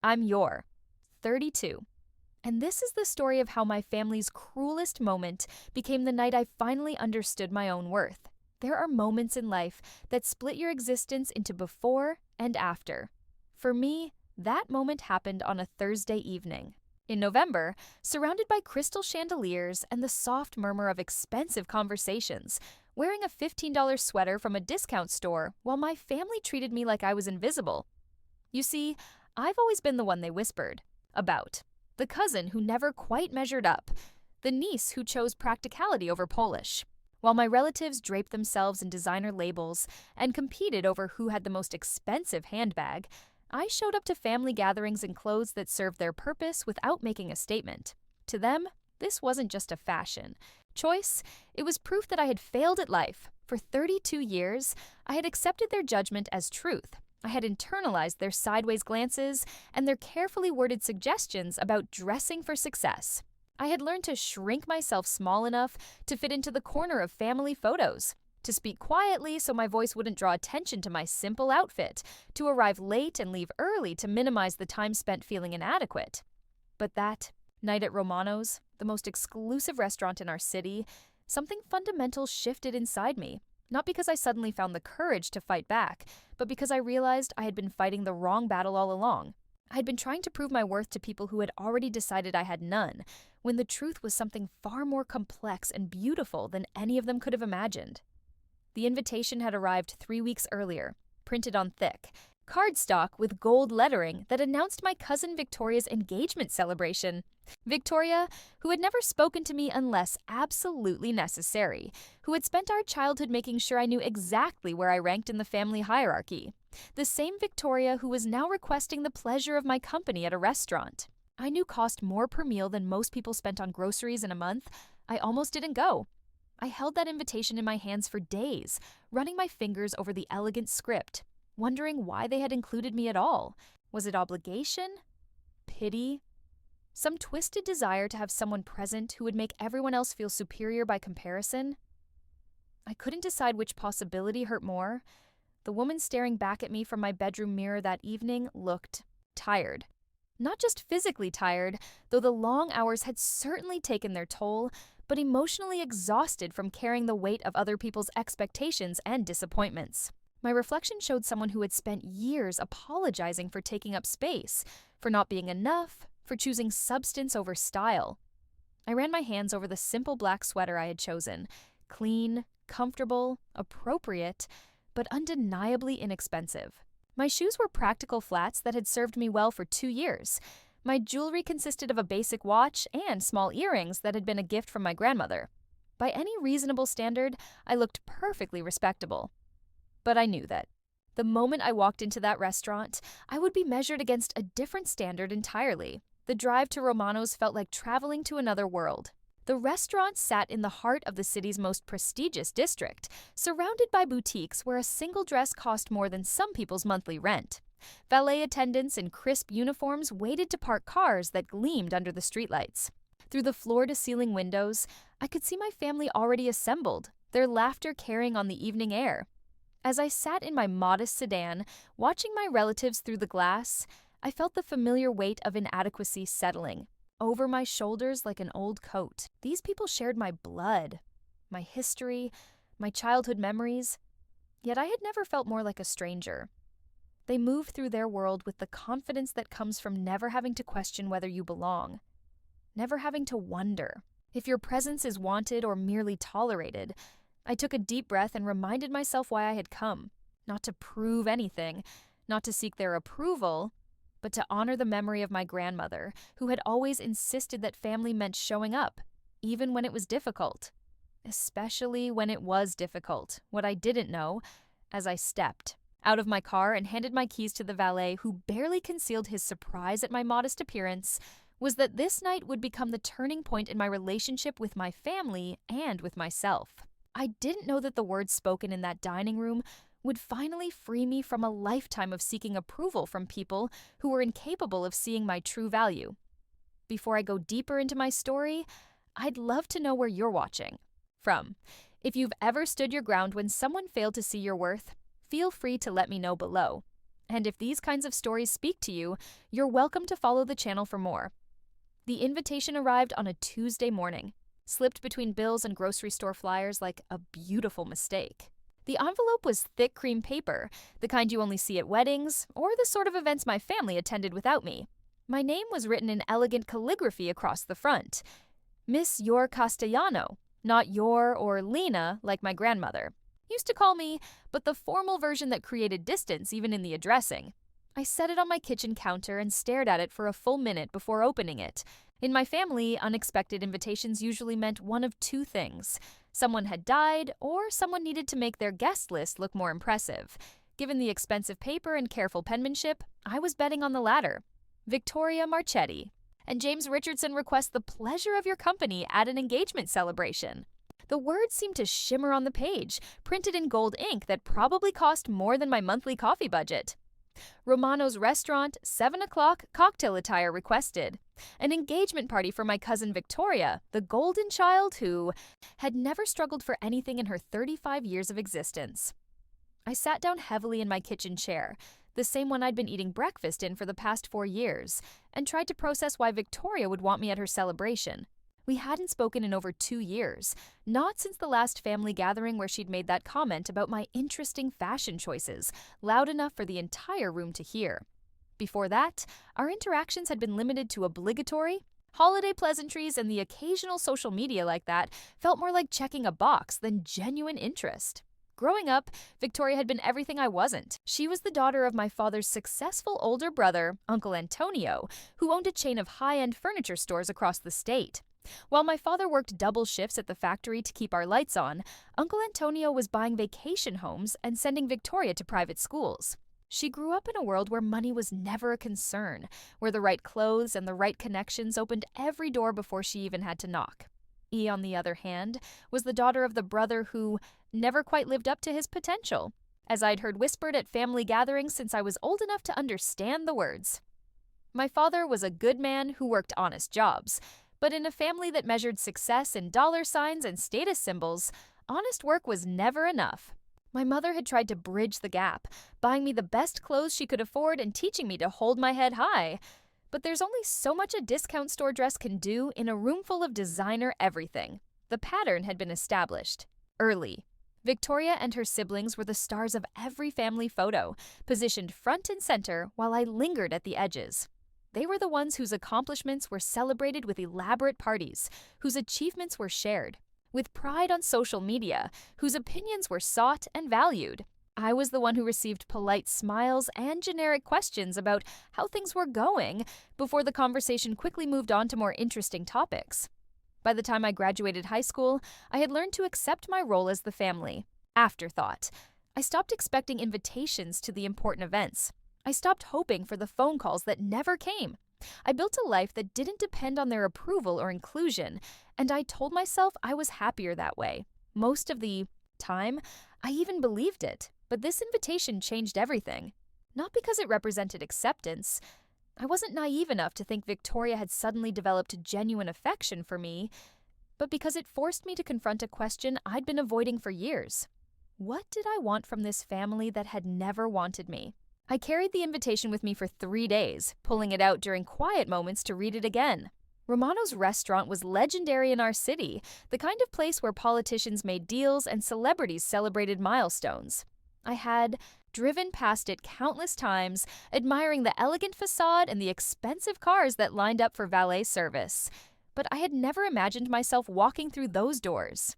I'm Yor, 32, and this is the story of how my family's cruelest moment became the night I finally understood my own worth. There are moments in life that split your existence into before and after. For me, that moment happened on a Thursday evening. In November, surrounded by crystal chandeliers and the soft murmur of expensive conversations, wearing a $15 sweater from a discount store while my family treated me like I was invisible. You see, I've always been the one they whispered about. The cousin who never quite measured up. The niece who chose practicality over Polish. While my relatives draped themselves in designer labels and competed over who had the most expensive handbag, I showed up to family gatherings in clothes that served their purpose without making a statement. To them, this wasn't just a fashion choice, it was proof that I had failed at life. For 32 years, I had accepted their judgment as truth. I had internalized their sideways glances and their carefully worded suggestions about dressing for success. I had learned to shrink myself small enough to fit into the corner of family photos, to speak quietly so my voice wouldn't draw attention to my simple outfit, to arrive late and leave early to minimize the time spent feeling inadequate. But that night at Romano's, the most exclusive restaurant in our city, something fundamental shifted inside me. Not because I suddenly found the courage to fight back, but because I realized I had been fighting the wrong battle all along. I had been trying to prove my worth to people who had already decided I had none, when the truth was something far more complex and beautiful than any of them could have imagined. The invitation had arrived 3 weeks earlier, printed on thick cardstock with gold lettering that announced my cousin Victoria's engagement celebration. Victoria, who had never spoken to me unless absolutely necessary, who had spent our childhood making sure I knew exactly where I ranked in the family hierarchy. The same Victoria who was now requesting the pleasure of my company at a restaurant. I knew cost more per meal than most people spent on groceries in a month. I almost didn't go. I held that invitation in my hands for days, running my fingers over the elegant script, wondering why they had included me at all. Was it obligation? Pity? Some twisted desire to have someone present who would make everyone else feel superior by comparison? I couldn't decide which possibility hurt more. The woman staring back at me from my bedroom mirror that evening looked tired. Not just physically tired, though the long hours had certainly taken their toll, but emotionally exhausted from carrying the weight of other people's expectations and disappointments. My reflection showed someone who had spent years apologizing for taking up space, for not being enough, for choosing substance over style. I ran my hands over the simple black sweater I had chosen. Clean, comfortable, appropriate, but undeniably inexpensive. My shoes were practical flats that had served me well for 2 years. My jewelry consisted of a basic watch and small earrings that had been a gift from my grandmother. By any reasonable standard, I looked perfectly respectable. But I knew that the moment I walked into that restaurant, I would be measured against a different standard entirely. The drive to Romano's felt like traveling to another world. The restaurant sat in the heart of the city's most prestigious district, surrounded by boutiques where a single dress cost more than some people's monthly rent. Valet attendants in crisp uniforms waited to park cars that gleamed under the streetlights. Through the floor-to-ceiling windows, I could see my family already assembled, their laughter carrying on the evening air. As I sat in my modest sedan, watching my relatives through the glass, I felt the familiar weight of inadequacy settling over my shoulders like an old coat. These people shared my blood, my history, my childhood memories, yet I had never felt more like a stranger. They move through their world with the confidence that comes from never having to question whether you belong, never having to wonder if your presence is wanted or merely tolerated. I took a deep breath and reminded myself why I had come, not to prove anything, not to seek their approval, but to honor the memory of my grandmother, who had always insisted that family meant showing up, even when it was difficult. Especially when it was difficult, what I didn't know, as I stepped out of my car and handed my keys to the valet who barely concealed his surprise at my modest appearance, was that this night would become the turning point in my relationship with my family and with myself. I didn't know that the words spoken in that dining room would finally free me from a lifetime of seeking approval from people who were incapable of seeing my true value. Before I go deeper into my story, I'd love to know where you're watching from. If you've ever stood your ground when someone failed to see your worth, feel free to let me know below. And if these kinds of stories speak to you, you're welcome to follow the channel for more. The invitation arrived on a Tuesday morning, slipped between bills and grocery store flyers like a beautiful mistake. The envelope was thick cream paper, the kind you only see at weddings, or the sort of events my family attended without me. My name was written in elegant calligraphy across the front. Miss Yor Castellano, not Yor or Lena like my grandmother used to call me, but the formal version that created distance even in the addressing. I set it on my kitchen counter and stared at it for a full minute before opening it. In my family, unexpected invitations usually meant one of two things. Someone had died, or someone needed to make their guest list look more impressive. Given the expensive paper and careful penmanship, I was betting on the latter. Victoria Marchetti. And James Richardson requests the pleasure of your company at an engagement celebration. The words seemed to shimmer on the page, printed in gold ink that probably cost more than my monthly coffee budget. Romano's Restaurant, 7 o'clock, cocktail attire requested. An engagement party for my cousin Victoria, the golden child who had never struggled for anything in her 35 years of existence. I sat down heavily in my kitchen chair, the same one I'd been eating breakfast in for the past 4 years, and tried to process why Victoria would want me at her celebration. We hadn't spoken in over 2 years, not since the last family gathering where she'd made that comment about my interesting fashion choices, loud enough for the entire room to hear. Before that, our interactions had been limited to obligatory, holiday pleasantries, and the occasional social media like that felt more like checking a box than genuine interest. Growing up, Victoria had been everything I wasn't. She was the daughter of my father's successful older brother, Uncle Antonio, who owned a chain of high-end furniture stores across the state. While my father worked double shifts at the factory to keep our lights on, Uncle Antonio was buying vacation homes and sending Victoria to private schools. She grew up in a world where money was never a concern, where the right clothes and the right connections opened every door before she even had to knock. E, on the other hand, was the daughter of the brother who never quite lived up to his potential, as I'd heard whispered at family gatherings since I was old enough to understand the words. My father was a good man who worked honest jobs, but in a family that measured success in dollar signs and status symbols, honest work was never enough. My mother had tried to bridge the gap, buying me the best clothes she could afford and teaching me to hold my head high. But there's only so much a discount store dress can do in a room full of designer everything. The pattern had been established early. Victoria and her siblings were the stars of every family photo, positioned front and center while I lingered at the edges. They were the ones whose accomplishments were celebrated with elaborate parties, whose achievements were shared, with pride on social media, whose opinions were sought and valued. I was the one who received polite smiles and generic questions about how things were going before the conversation quickly moved on to more interesting topics. By the time I graduated high school, I had learned to accept my role as the family afterthought. I stopped expecting invitations to the important events. I stopped hoping for the phone calls that never came. I built a life that didn't depend on their approval or inclusion, and I told myself I was happier that way. Most of the time, I even believed it, but this invitation changed everything. Not because it represented acceptance. I wasn't naive enough to think Victoria had suddenly developed genuine affection for me, but because it forced me to confront a question I'd been avoiding for years. What did I want from this family that had never wanted me? I carried the invitation with me for 3 days, pulling it out during quiet moments to read it again. Romano's Restaurant was legendary in our city, the kind of place where politicians made deals and celebrities celebrated milestones. I had driven past it countless times, admiring the elegant facade and the expensive cars that lined up for valet service. But I had never imagined myself walking through those doors.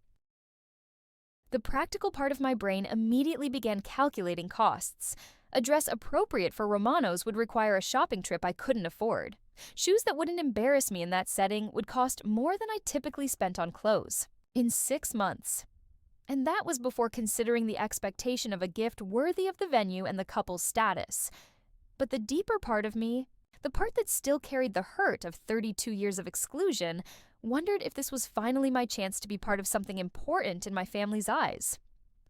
The practical part of my brain immediately began calculating costs. A dress appropriate for Romano's would require a shopping trip I couldn't afford. Shoes that wouldn't embarrass me in that setting would cost more than I typically spent on clothes. In 6 months. And that was before considering the expectation of a gift worthy of the venue and the couple's status. But the deeper part of me, the part that still carried the hurt of 32 years of exclusion, wondered if this was finally my chance to be part of something important in my family's eyes.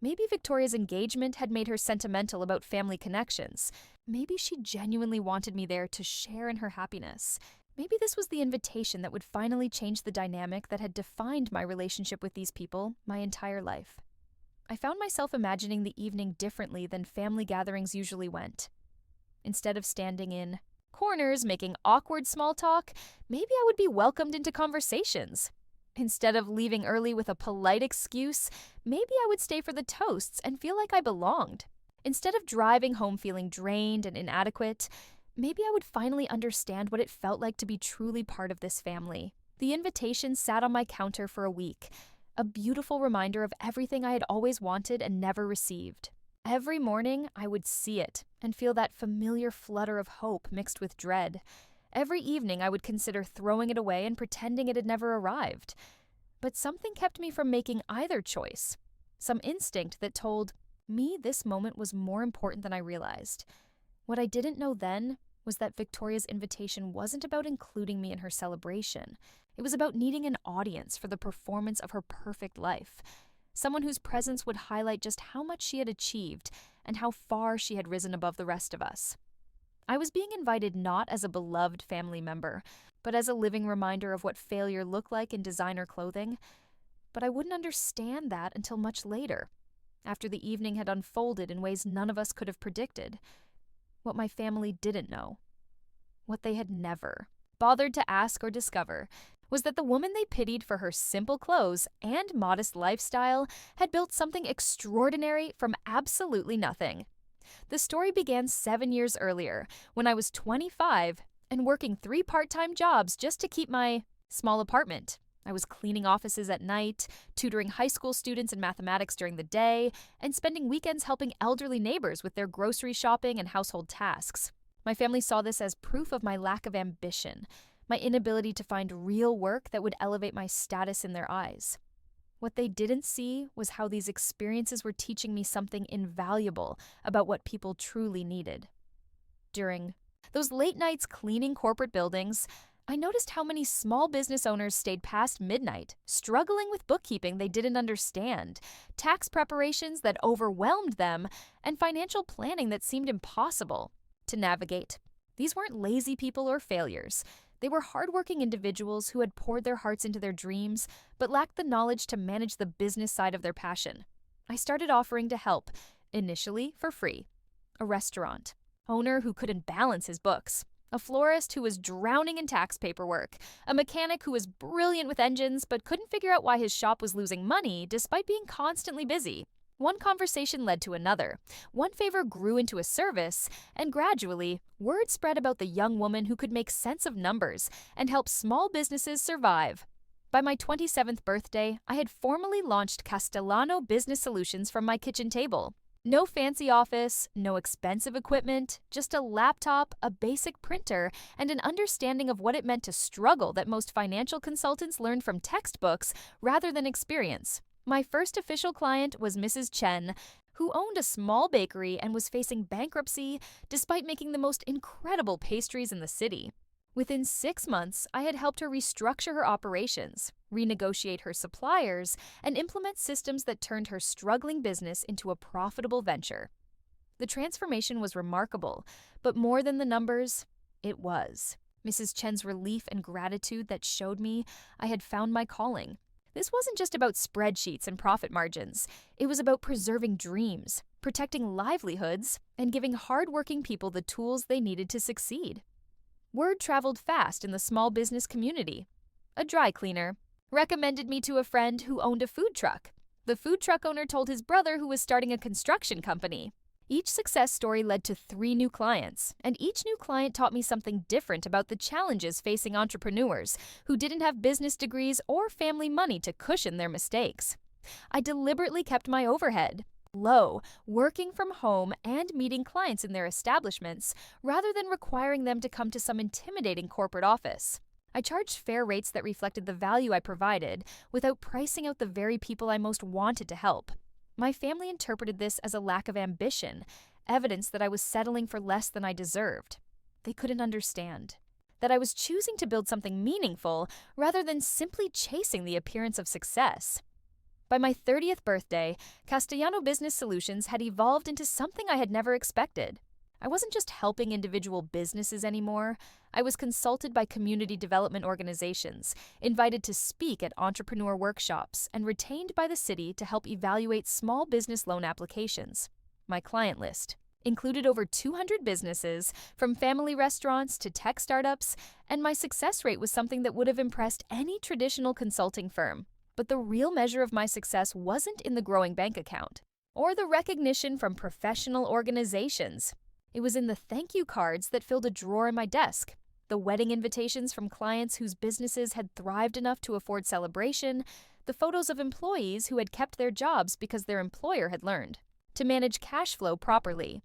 Maybe Victoria's engagement had made her sentimental about family connections. Maybe she genuinely wanted me there to share in her happiness. Maybe this was the invitation that would finally change the dynamic that had defined my relationship with these people my entire life. I found myself imagining the evening differently than family gatherings usually went. Instead of standing in corners making awkward small talk, maybe I would be welcomed into conversations. Instead of leaving early with a polite excuse, maybe I would stay for the toasts and feel like I belonged. Instead of driving home feeling drained and inadequate, maybe I would finally understand what it felt like to be truly part of this family. The invitation sat on my counter for a week, a beautiful reminder of everything I had always wanted and never received. Every morning, I would see it and feel that familiar flutter of hope mixed with dread. Every evening, I would consider throwing it away and pretending it had never arrived. But something kept me from making either choice. Some instinct that told me this moment was more important than I realized. What I didn't know then was that Victoria's invitation wasn't about including me in her celebration. It was about needing an audience for the performance of her perfect life. Someone whose presence would highlight just how much she had achieved and how far she had risen above the rest of us. I was being invited not as a beloved family member, but as a living reminder of what failure looked like in designer clothing. But I wouldn't understand that until much later, after the evening had unfolded in ways none of us could have predicted. What my family didn't know, what they had never bothered to ask or discover, was that the woman they pitied for her simple clothes and modest lifestyle had built something extraordinary from absolutely nothing. The story began 7 years earlier, when I was 25 and working 3 part-time jobs just to keep my small apartment. I was cleaning offices at night, tutoring high school students in mathematics during the day, and spending weekends helping elderly neighbors with their grocery shopping and household tasks. My family saw this as proof of my lack of ambition, my inability to find real work that would elevate my status in their eyes. What they didn't see was how these experiences were teaching me something invaluable about what people truly needed. During those late nights cleaning corporate buildings, I noticed how many small business owners stayed past midnight, struggling with bookkeeping they didn't understand, tax preparations that overwhelmed them, and financial planning that seemed impossible to navigate. These weren't lazy people or failures. They were hardworking individuals who had poured their hearts into their dreams, but lacked the knowledge to manage the business side of their passion. I started offering to help, initially for free. A restaurant owner who couldn't balance his books, a florist who was drowning in tax paperwork, a mechanic who was brilliant with engines but couldn't figure out why his shop was losing money despite being constantly busy. One conversation led to another. One favor grew into a service, and gradually, word spread about the young woman who could make sense of numbers and help small businesses survive. By my 27th birthday, I had formally launched Castellano Business Solutions from my kitchen table. No fancy office, no expensive equipment, just a laptop, a basic printer, and an understanding of what it meant to struggle that most financial consultants learned from textbooks rather than experience. My first official client was Mrs. Chen, who owned a small bakery and was facing bankruptcy despite making the most incredible pastries in the city. Within 6 months, I had helped her restructure her operations, renegotiate her suppliers, and implement systems that turned her struggling business into a profitable venture. The transformation was remarkable, but more than the numbers, it was Mrs. Chen's relief and gratitude that showed me I had found my calling. This wasn't just about spreadsheets and profit margins. It was about preserving dreams, protecting livelihoods, and giving hardworking people the tools they needed to succeed. Word traveled fast in the small business community. A dry cleaner recommended me to a friend who owned a food truck. The food truck owner told his brother who was starting a construction company. Each success story led to 3 new clients, and each new client taught me something different about the challenges facing entrepreneurs who didn't have business degrees or family money to cushion their mistakes. I deliberately kept my overhead low, working from home and meeting clients in their establishments, rather than requiring them to come to some intimidating corporate office. I charged fair rates that reflected the value I provided without pricing out the very people I most wanted to help. My family interpreted this as a lack of ambition, evidence that I was settling for less than I deserved. They couldn't understand that I was choosing to build something meaningful rather than simply chasing the appearance of success. By my 30th birthday, Castellano Business Solutions had evolved into something I had never expected. I wasn't just helping individual businesses anymore. I was consulted by community development organizations, invited to speak at entrepreneur workshops, and retained by the city to help evaluate small business loan applications. My client list included over 200 businesses, from family restaurants to tech startups, and my success rate was something that would have impressed any traditional consulting firm. But the real measure of my success wasn't in the growing bank account or the recognition from professional organizations. It was in the thank you cards that filled a drawer in my desk, the wedding invitations from clients whose businesses had thrived enough to afford celebration, the photos of employees who had kept their jobs because their employer had learned to manage cash flow properly.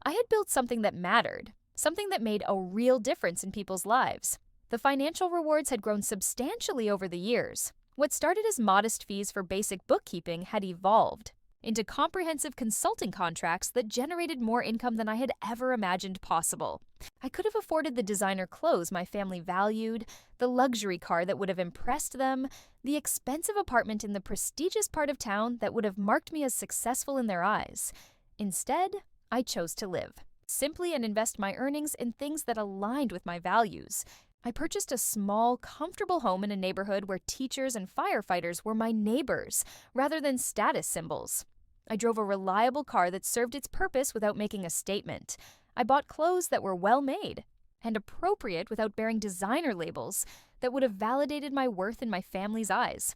I had built something that mattered, something that made a real difference in people's lives. The financial rewards had grown substantially over the years. What started as modest fees for basic bookkeeping had evolved into comprehensive consulting contracts that generated more income than I had ever imagined possible. I could have afforded the designer clothes my family valued, the luxury car that would have impressed them, the expensive apartment in the prestigious part of town that would have marked me as successful in their eyes. Instead, I chose to live simply and invest my earnings in things that aligned with my values. I purchased a small, comfortable home in a neighborhood where teachers and firefighters were my neighbors rather than status symbols. I drove a reliable car that served its purpose without making a statement. I bought clothes that were well made and appropriate without bearing designer labels that would have validated my worth in my family's eyes.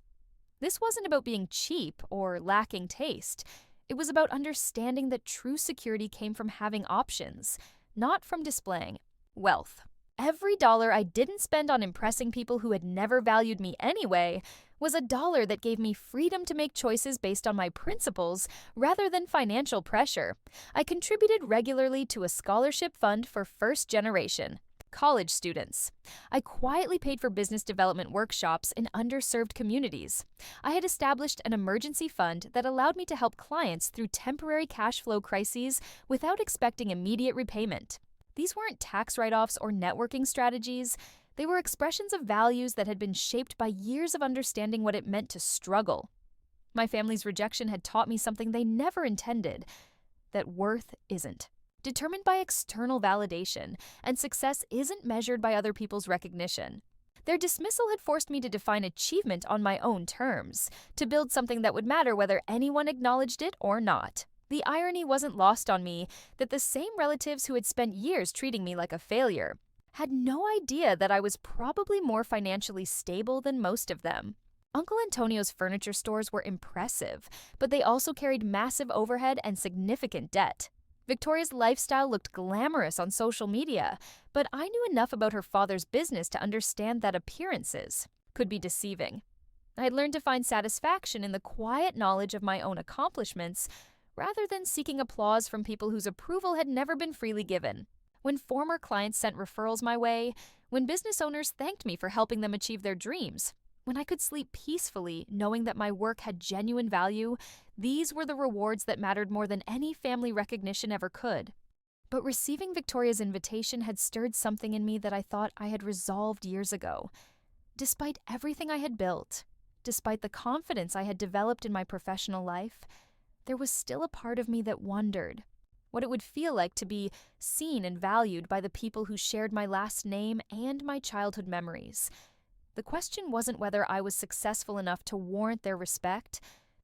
This wasn't about being cheap or lacking taste. It was about understanding that true security came from having options, not from displaying wealth. Every dollar I didn't spend on impressing people who had never valued me anyway was a dollar that gave me freedom to make choices based on my principles rather than financial pressure. I contributed regularly to a scholarship fund for first-generation college students. I quietly paid for business development workshops in underserved communities. I had established an emergency fund that allowed me to help clients through temporary cash flow crises without expecting immediate repayment. These weren't tax write-offs or networking strategies. They were expressions of values that had been shaped by years of understanding what it meant to struggle. My family's rejection had taught me something they never intended, that worth isn't determined by external validation, and success isn't measured by other people's recognition. Their dismissal had forced me to define achievement on my own terms, to build something that would matter whether anyone acknowledged it or not. The irony wasn't lost on me that the same relatives who had spent years treating me like a failure had no idea that I was probably more financially stable than most of them. Uncle Antonio's furniture stores were impressive, but they also carried massive overhead and significant debt. Victoria's lifestyle looked glamorous on social media, but I knew enough about her father's business to understand that appearances could be deceiving. I had learned to find satisfaction in the quiet knowledge of my own accomplishments rather than seeking applause from people whose approval had never been freely given. When former clients sent referrals my way, when business owners thanked me for helping them achieve their dreams, when I could sleep peacefully knowing that my work had genuine value, these were the rewards that mattered more than any family recognition ever could. But receiving Victoria's invitation had stirred something in me that I thought I had resolved years ago. Despite everything I had built, despite the confidence I had developed in my professional life, there was still a part of me that wondered what it would feel like to be seen and valued by the people who shared my last name and my childhood memories. The question wasn't whether I was successful enough to warrant their respect.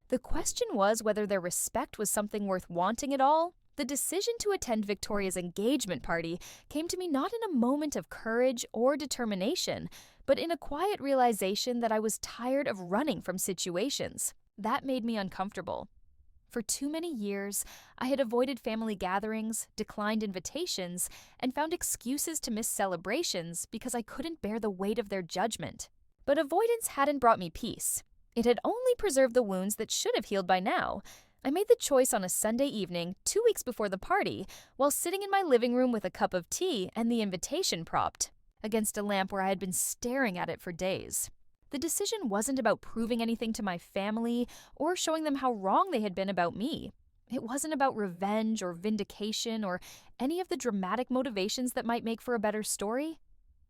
The question was whether their respect was something worth wanting at all. The decision to attend Victoria's engagement party came to me not in a moment of courage or determination, but in a quiet realization that I was tired of running from situations. That made me uncomfortable. For too many years, I had avoided family gatherings, declined invitations, and found excuses to miss celebrations because I couldn't bear the weight of their judgment. But avoidance hadn't brought me peace. It had only preserved the wounds that should have healed by now. I made the choice on a Sunday evening, 2 weeks before the party, while sitting in my living room with a cup of tea and the invitation propped against a lamp where I had been staring at it for days. The decision wasn't about proving anything to my family or showing them how wrong they had been about me. It wasn't about revenge or vindication or any of the dramatic motivations that might make for a better story.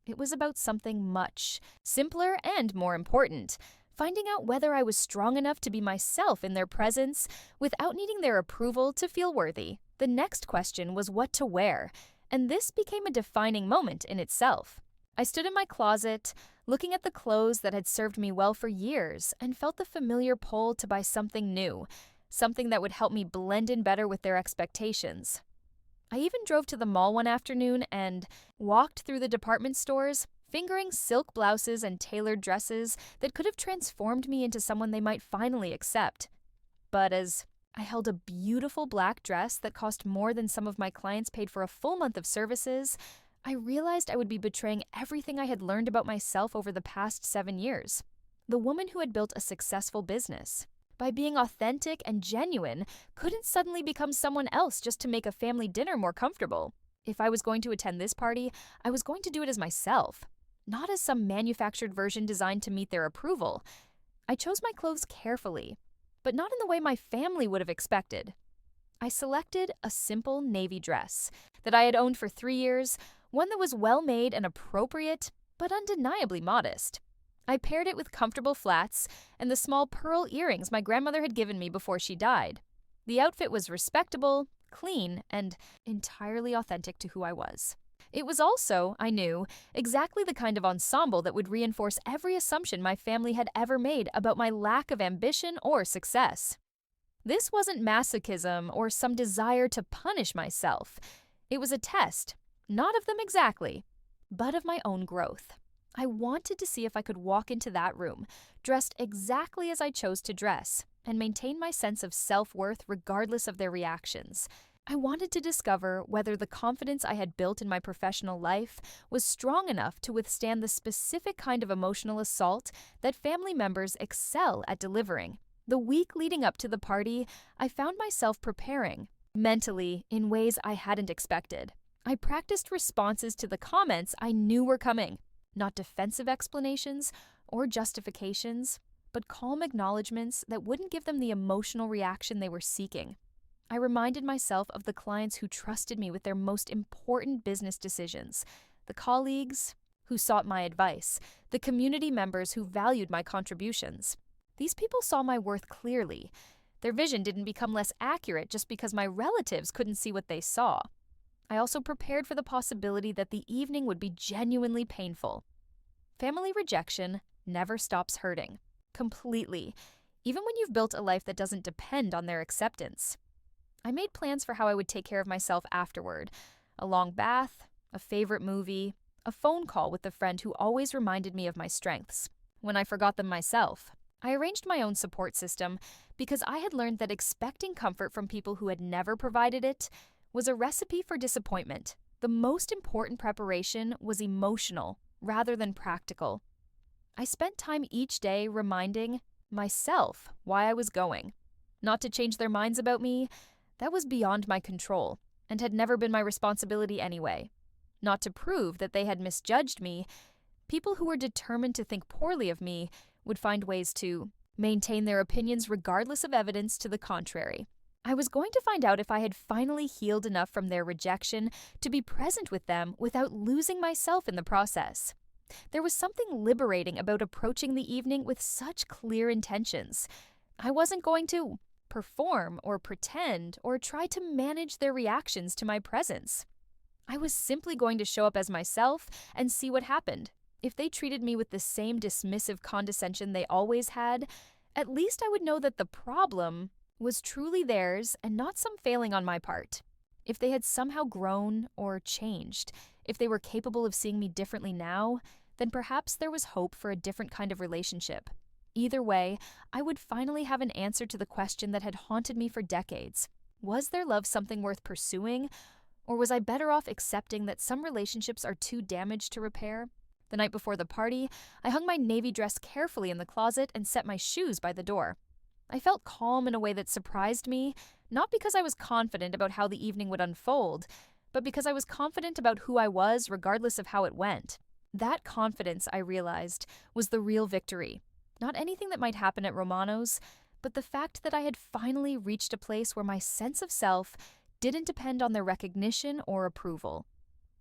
It was about something much simpler and more important, finding out whether I was strong enough to be myself in their presence without needing their approval to feel worthy. The next question was what to wear, and this became a defining moment in itself. I stood in my closet, looking at the clothes that had served me well for years, and felt the familiar pull to buy something new, something that would help me blend in better with their expectations. I even drove to the mall one afternoon and walked through the department stores, fingering silk blouses and tailored dresses that could have transformed me into someone they might finally accept. But as I held a beautiful black dress that cost more than some of my clients paid for a full month of services, I realized I would be betraying everything I had learned about myself over the past 7 years. The woman who had built a successful business, by being authentic and genuine, couldn't suddenly become someone else just to make a family dinner more comfortable. If I was going to attend this party, I was going to do it as myself, not as some manufactured version designed to meet their approval. I chose my clothes carefully, but not in the way my family would have expected. I selected a simple navy dress that I had owned for 3 years, one that was well-made and appropriate, but undeniably modest. I paired it with comfortable flats and the small pearl earrings my grandmother had given me before she died. The outfit was respectable, clean, and entirely authentic to who I was. It was also, I knew, exactly the kind of ensemble that would reinforce every assumption my family had ever made about my lack of ambition or success. This wasn't masochism or some desire to punish myself. It was a test, not of them exactly, but of my own growth. I wanted to see if I could walk into that room, dressed exactly as I chose to dress, and maintain my sense of self-worth regardless of their reactions. I wanted to discover whether the confidence I had built in my professional life was strong enough to withstand the specific kind of emotional assault that family members excel at delivering. The week leading up to the party, I found myself preparing, mentally, in ways I hadn't expected. I practiced responses to the comments I knew were coming. Not defensive explanations or justifications, but calm acknowledgments that wouldn't give them the emotional reaction they were seeking. I reminded myself of the clients who trusted me with their most important business decisions, the colleagues who sought my advice, the community members who valued my contributions. These people saw my worth clearly. Their vision didn't become less accurate just because my relatives couldn't see what they saw. I also prepared for the possibility that the evening would be genuinely painful. Family rejection never stops hurting. Completely. Even when you've built a life that doesn't depend on their acceptance. I made plans for how I would take care of myself afterward. A long bath, a favorite movie, a phone call with the friend who always reminded me of my strengths when I forgot them myself. I arranged my own support system because I had learned that expecting comfort from people who had never provided it was a recipe for disappointment. The most important preparation was emotional rather than practical. I spent time each day reminding myself why I was going. Not to change their minds about me, that was beyond my control and had never been my responsibility anyway. Not to prove that they had misjudged me, people who were determined to think poorly of me would find ways to maintain their opinions regardless of evidence to the contrary. I was going to find out if I had finally healed enough from their rejection to be present with them without losing myself in the process. There was something liberating about approaching the evening with such clear intentions. I wasn't going to perform or pretend or try to manage their reactions to my presence. I was simply going to show up as myself and see what happened. If they treated me with the same dismissive condescension they always had, at least I would know that the problem was truly theirs and not some failing on my part. If they had somehow grown or changed, if they were capable of seeing me differently now, then perhaps there was hope for a different kind of relationship. Either way, I would finally have an answer to the question that had haunted me for decades. Was their love something worth pursuing, or was I better off accepting that some relationships are too damaged to repair? The night before the party, I hung my navy dress carefully in the closet and set my shoes by the door. I felt calm in a way that surprised me, not because I was confident about how the evening would unfold, but because I was confident about who I was regardless of how it went. That confidence, I realized, was the real victory. Not anything that might happen at Romano's, but the fact that I had finally reached a place where my sense of self didn't depend on their recognition or approval.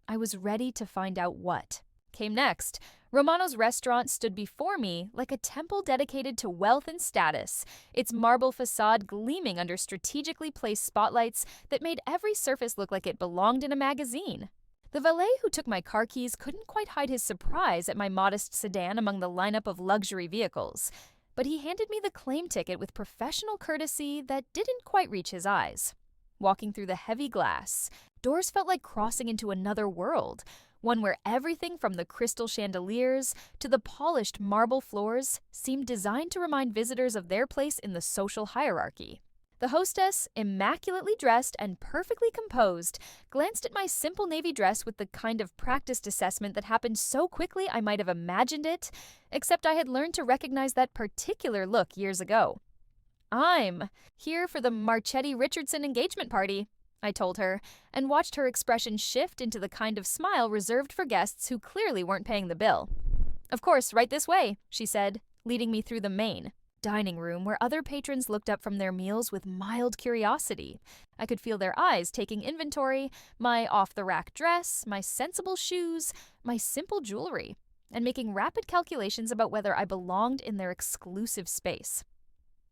I was ready to find out what came next. Romano's restaurant stood before me like a temple dedicated to wealth and status, its marble facade gleaming under strategically placed spotlights that made every surface look like it belonged in a magazine. The valet who took my car keys couldn't quite hide his surprise at my modest sedan among the lineup of luxury vehicles, but he handed me the claim ticket with professional courtesy that didn't quite reach his eyes. Walking through the heavy glass, doors felt like crossing into another world, one where everything from the crystal chandeliers to the polished marble floors seemed designed to remind visitors of their place in the social hierarchy. The hostess, immaculately dressed and perfectly composed, glanced at my simple navy dress with the kind of practiced assessment that happened so quickly I might have imagined it, except I had learned to recognize that particular look years ago. "I'm here for the Marchetti Richardson engagement party," I told her, and watched her expression shift into the kind of smile reserved for guests who clearly weren't paying the bill. "Of course, right this way," she said, leading me through the main dining room where other patrons looked up from their meals with mild curiosity. I could feel their eyes taking inventory, my off-the-rack dress, my sensible shoes, my simple jewelry, and making rapid calculations about whether I belonged in their exclusive space.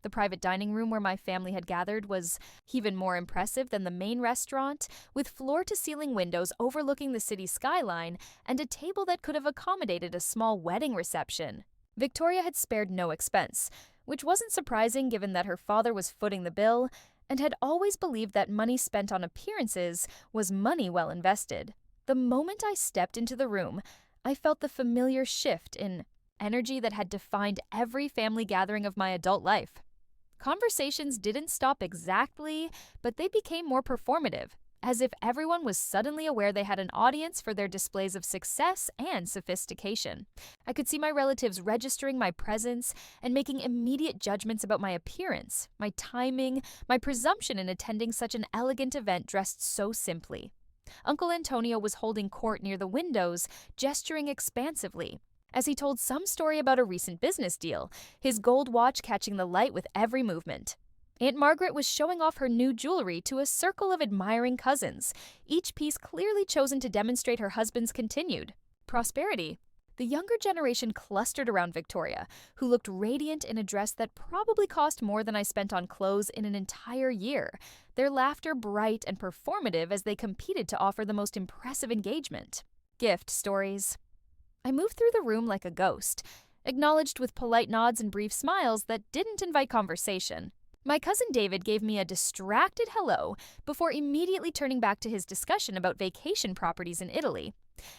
The private dining room where my family had gathered was even more impressive than the main restaurant, with floor-to-ceiling windows overlooking the city skyline and a table that could have accommodated a small wedding reception. Victoria had spared no expense, which wasn't surprising given that her father was footing the bill and had always believed that money spent on appearances was money well invested. The moment I stepped into the room, I felt the familiar shift in energy that had defined every family gathering of my adult life. Conversations didn't stop exactly, but they became more performative, as if everyone was suddenly aware they had an audience for their displays of success and sophistication. I could see my relatives registering my presence and making immediate judgments about my appearance, my timing, my presumption in attending such an elegant event dressed so simply. Uncle Antonio was holding court near the windows, gesturing expansively, as he told some story about a recent business deal, his gold watch catching the light with every movement. Aunt Margaret was showing off her new jewelry to a circle of admiring cousins, each piece clearly chosen to demonstrate her husband's continued prosperity. The younger generation clustered around Victoria, who looked radiant in a dress that probably cost more than I spent on clothes in an entire year, their laughter bright and performative as they competed to offer the most impressive engagement. Gift stories. I moved through the room like a ghost, acknowledged with polite nods and brief smiles that didn't invite conversation. My cousin David gave me a distracted hello before immediately turning back to his discussion about vacation properties in Italy.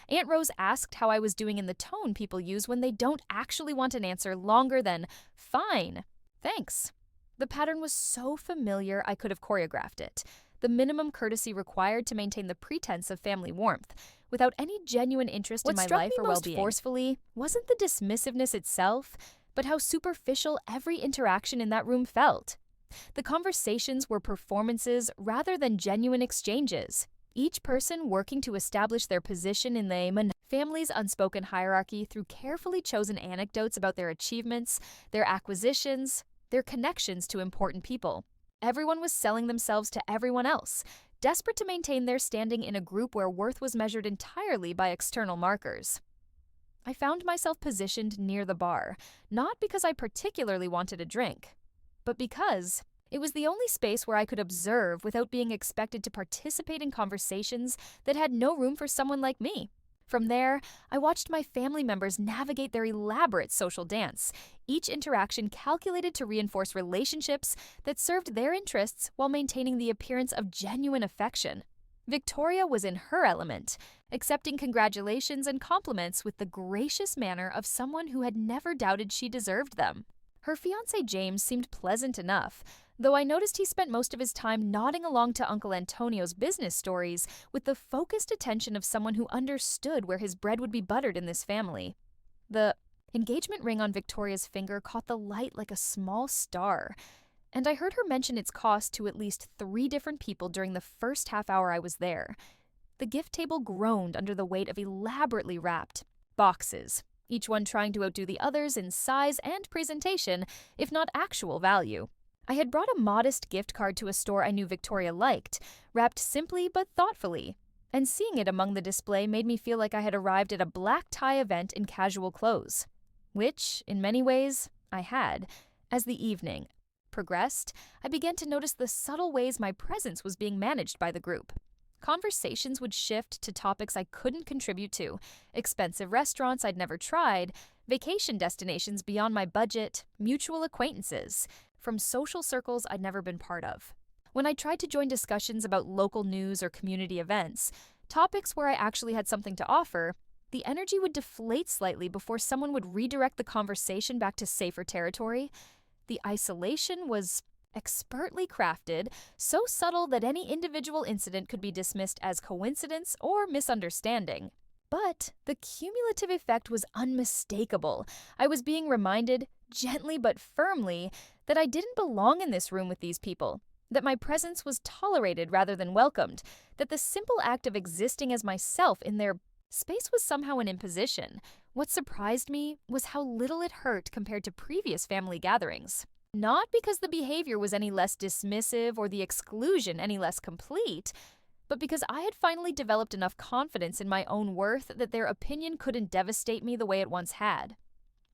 Aunt Rose asked how I was doing in the tone people use when they don't actually want an answer longer than, "Fine, thanks." The pattern was so familiar I could have choreographed it, the minimum courtesy required to maintain the pretense of family warmth, without any genuine interest in my life or well-being. What struck me most forcefully wasn't the dismissiveness itself, but how superficial every interaction in that room felt. The conversations were performances rather than genuine exchanges, each person working to establish their position in the family's unspoken hierarchy through carefully chosen anecdotes about their achievements, their acquisitions, their connections to important people. Everyone was selling themselves to everyone else, desperate to maintain their standing in a group where worth was measured entirely by external markers. I found myself positioned near the bar, not because I particularly wanted a drink, but because it was the only space where I could observe without being expected to participate in conversations that had no room for someone like me. From there, I watched my family members navigate their elaborate social dance, each interaction calculated to reinforce relationships that served their interests while maintaining the appearance of genuine affection. Victoria was in her element, accepting congratulations and compliments with the gracious manner of someone who had never doubted she deserved them. Her fiancé James seemed pleasant enough, though I noticed he spent most of his time nodding along to Uncle Antonio's business stories with the focused attention of someone who understood where his bread would be buttered in this family. The engagement ring on Victoria's finger caught the light like a small star, and I heard her mention its cost to at least 3 different people during the first half hour I was there. The gift table groaned under the weight of elaborately wrapped boxes, each one trying to outdo the others in size and presentation, if not actual value. I had brought a modest gift card to a store I knew Victoria liked, wrapped simply but thoughtfully, and seeing it among the display made me feel like I had arrived at a black tie event in casual clothes, which, in many ways, I had. As the evening progressed, I began to notice the subtle ways my presence was being managed by the group. Conversations would shift to topics I couldn't contribute to, expensive restaurants I'd never tried, vacation destinations beyond my budget, mutual acquaintances, from social circles I'd never been part of. When I tried to join discussions about local news or community events, topics where I actually had something to offer, the energy would deflate slightly before someone would redirect the conversation back to safer territory. The isolation was expertly crafted, so subtle that any individual incident could be dismissed as coincidence or misunderstanding. But the cumulative effect was unmistakable. I was being reminded, gently but firmly, that I didn't belong in this room with these people, that my presence was tolerated rather than welcomed, that the simple act of existing as myself in their space was somehow an imposition. What surprised me was how little it hurt compared to previous family gatherings. Not because the behavior was any less dismissive or the exclusion any less complete, but because I had finally developed enough confidence in my own worth that their opinion couldn't devastate me the way it once had.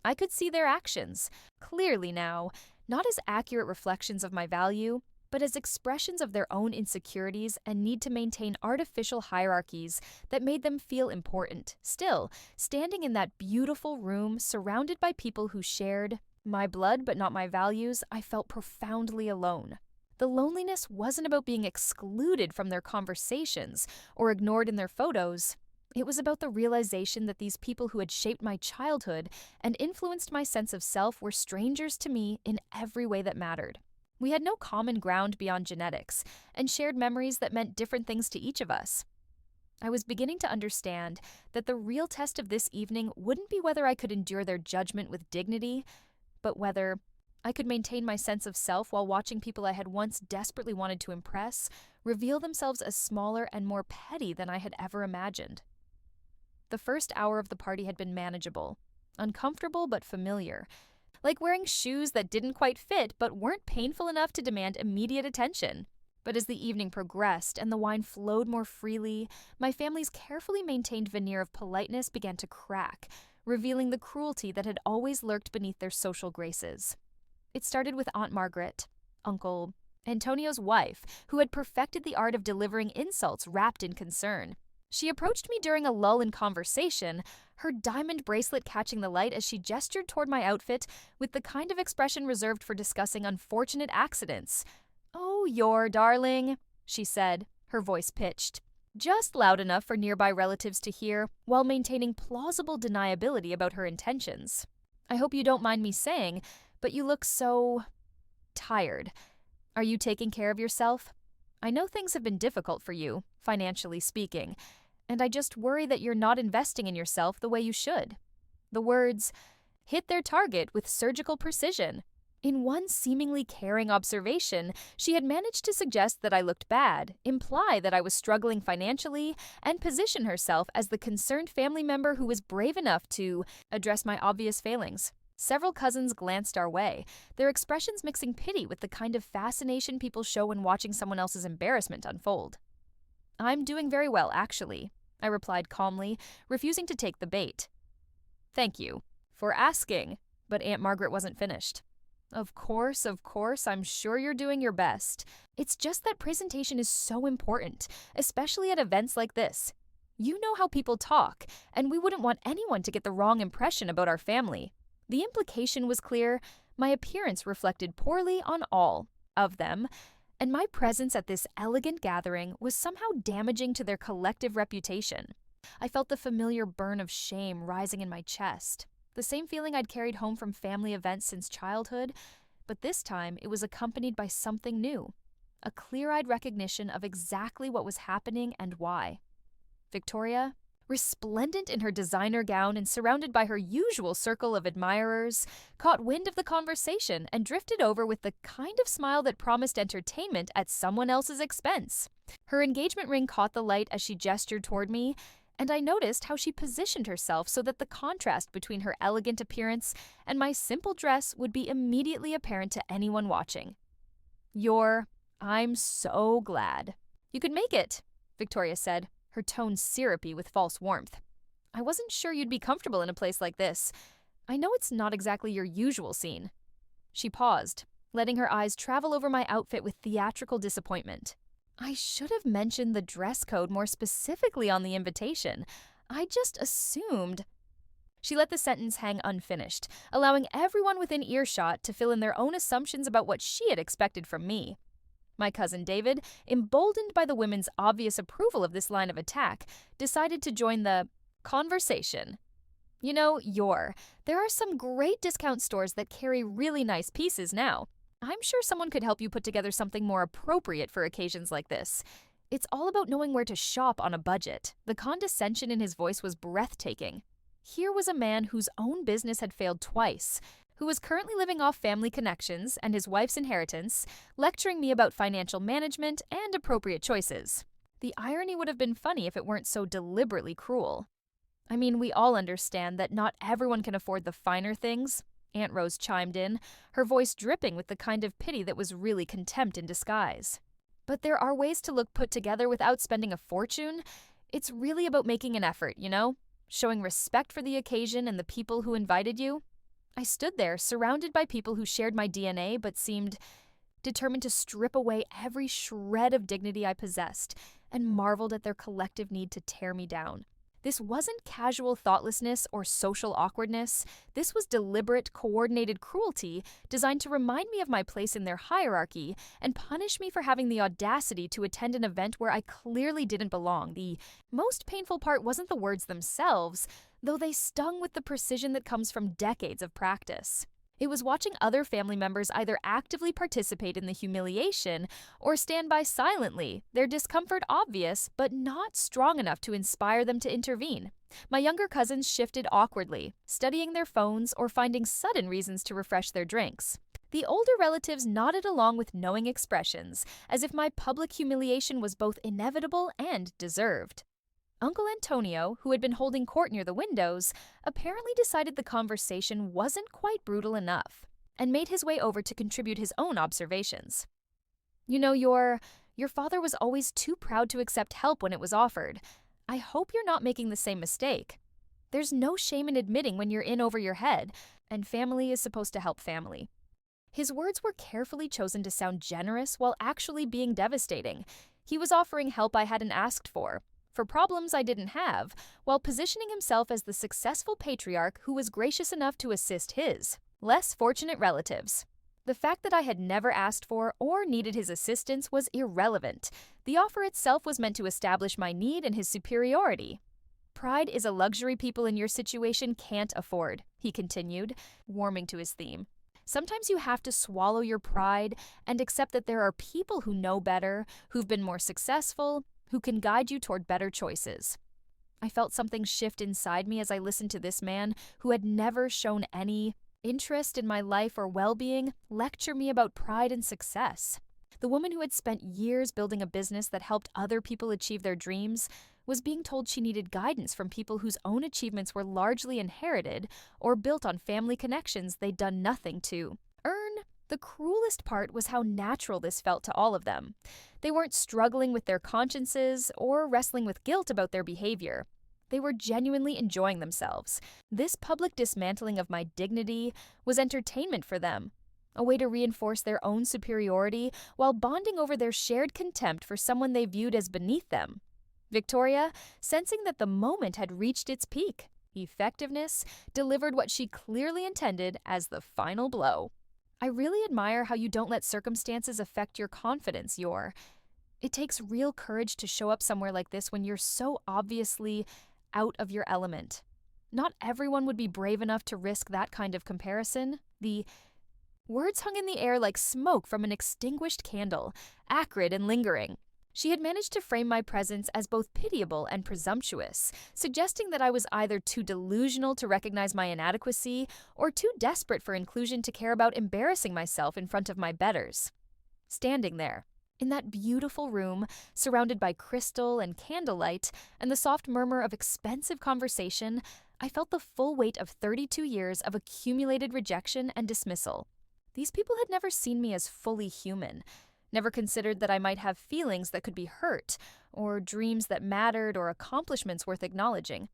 I could see their actions, clearly now, not as accurate reflections of my value, but as expressions of their own insecurities and need to maintain artificial hierarchies that made them feel important. Still, standing in that beautiful room, surrounded by people who shared my blood but not my values, I felt profoundly alone. The loneliness wasn't about being excluded from their conversations or ignored in their photos. It was about the realization that these people who had shaped my childhood and influenced my sense of self were strangers to me in every way that mattered. We had no common ground beyond genetics, and shared memories that meant different things to each of us. I was beginning to understand that the real test of this evening wouldn't be whether I could endure their judgment with dignity, but whether I could maintain my sense of self while watching people I had once desperately wanted to impress reveal themselves as smaller and more petty than I had ever imagined. The first hour of the party had been manageable, uncomfortable but familiar, like wearing shoes that didn't quite fit but weren't painful enough to demand immediate attention. But as the evening progressed and the wine flowed more freely, my family's carefully maintained veneer of politeness began to crack, revealing the cruelty that had always lurked beneath their social graces. It started with Aunt Margaret, Uncle Antonio's wife, who had perfected the art of delivering insults wrapped in concern. She approached me during a lull in conversation, her diamond bracelet catching the light as she gestured toward my outfit with the kind of expression reserved for discussing unfortunate accidents. "Oh, your darling," she said, her voice pitched, just loud enough for nearby relatives to hear, while maintaining plausible deniability about her intentions. "I hope you don't mind me saying, but you look so tired. Are you taking care of yourself? I know things have been difficult for you, financially speaking, and I just worry that you're not investing in yourself the way you should." The words hit their target with surgical precision. In one seemingly caring observation, she had managed to suggest that I looked bad, imply that I was struggling financially, and position herself as the concerned family member who was brave enough to address my obvious failings. Several cousins glanced our way, their expressions mixing pity with the kind of fascination people show when watching someone else's embarrassment unfold. "I'm doing very well, actually," I replied calmly, refusing to take the bait. "Thank you for asking," but Aunt Margaret wasn't finished. Of course, I'm sure you're doing your best. It's just that presentation is so important, especially at events like this. You know how people talk, and we wouldn't want anyone to get the wrong impression about our family." The implication was clear. My appearance reflected poorly on all of them, and my presence at this elegant gathering was somehow damaging to their collective reputation. I felt the familiar burn of shame rising in my chest, the same feeling I'd carried home from family events since childhood, but this time it was accompanied by something new, a clear-eyed recognition of exactly what was happening and why. Victoria, resplendent in her designer gown and surrounded by her usual circle of admirers, caught wind of the conversation and drifted over with the kind of smile that promised entertainment at someone else's expense. Her engagement ring caught the light as she gestured toward me, and I noticed how she positioned herself so that the contrast between her elegant appearance and my simple dress would be immediately apparent to anyone watching. I'm so glad. "You could make it," Victoria said, her tone syrupy with false warmth. "I wasn't sure you'd be comfortable in a place like this. I know it's not exactly your usual scene." She paused, letting her eyes travel over my outfit with theatrical disappointment. I should have mentioned the dress code more specifically on the invitation. I just assumed. She let the sentence hang unfinished, allowing everyone within earshot to fill in their own assumptions about what she had expected from me. My cousin David, emboldened by the women's obvious approval of this line of attack, decided to join the conversation. There are some great discount stores that carry really nice pieces now. I'm sure someone could help you put together something more appropriate for occasions like this. It's all about knowing where to shop on a budget. The condescension in his voice was breathtaking. Here was a man whose own business had failed twice, who was currently living off family connections and his wife's inheritance, lecturing me about financial management and appropriate choices. The irony would have been funny if it weren't so deliberately cruel. I mean, we all understand that not everyone can afford the finer things, Aunt Rose chimed in, her voice dripping with the kind of pity that was really contempt in disguise. But there are ways to look put together without spending a fortune. It's really about making an effort, showing respect for the occasion and the people who invited you. I stood there, surrounded by people who shared my DNA but seemed determined to strip away every shred of dignity I possessed, and marveled at their collective need to tear me down. This wasn't casual thoughtlessness or social awkwardness. This was deliberate, coordinated cruelty designed to remind me of my place in their hierarchy and punish me for having the audacity to attend an event where I clearly didn't belong. The most painful part wasn't the words themselves, though they stung with the precision that comes from decades of practice. It was watching other family members either actively participate in the humiliation or stand by silently, their discomfort obvious but not strong enough to inspire them to intervene. My younger cousins shifted awkwardly, studying their phones or finding sudden reasons to refresh their drinks. The older relatives nodded along with knowing expressions, as if my public humiliation was both inevitable and deserved. Uncle Antonio, who had been holding court near the windows, apparently decided the conversation wasn't quite brutal enough, and made his way over to contribute his own observations. Your father was always too proud to accept help when it was offered. I hope you're not making the same mistake. There's no shame in admitting when you're in over your head, and family is supposed to help family. His words were carefully chosen to sound generous while actually being devastating. He was offering help I hadn't asked for problems I didn't have, while positioning himself as the successful patriarch who was gracious enough to assist his less fortunate relatives. The fact that I had never asked for or needed his assistance was irrelevant. The offer itself was meant to establish my need and his superiority. Pride is a luxury people in your situation can't afford, he continued, warming to his theme. Sometimes you have to swallow your pride and accept that there are people who know better, who've been more successful, who can guide you toward better choices. I felt something shift inside me as I listened to this man, who had never shown any interest in my life or well-being, lecture me about pride and success. The woman who had spent years building a business that helped other people achieve their dreams was being told she needed guidance from people whose own achievements were largely inherited or built on family connections they'd done nothing to earn. The cruelest part was how natural this felt to all of them. They weren't struggling with their consciences or wrestling with guilt about their behavior. They were genuinely enjoying themselves. This public dismantling of my dignity was entertainment for them, a way to reinforce their own superiority while bonding over their shared contempt for someone they viewed as beneath them. Victoria, sensing that the moment had reached its peak, effectiveness, delivered what she clearly intended as the final blow. I really admire how you don't let circumstances affect your confidence, Yor. It takes real courage to show up somewhere like this when you're so obviously out of your element. Not everyone would be brave enough to risk that kind of comparison. The words hung in the air like smoke from an extinguished candle, acrid and lingering. She had managed to frame my presence as both pitiable and presumptuous, suggesting that I was either too delusional to recognize my inadequacy or too desperate for inclusion to care about embarrassing myself in front of my betters. Standing there, in that beautiful room, surrounded by crystal and candlelight and the soft murmur of expensive conversation, I felt the full weight of 32 years of accumulated rejection and dismissal. These people had never seen me as fully human, never considered that I might have feelings that could be hurt, or dreams that mattered, or accomplishments worth acknowledging.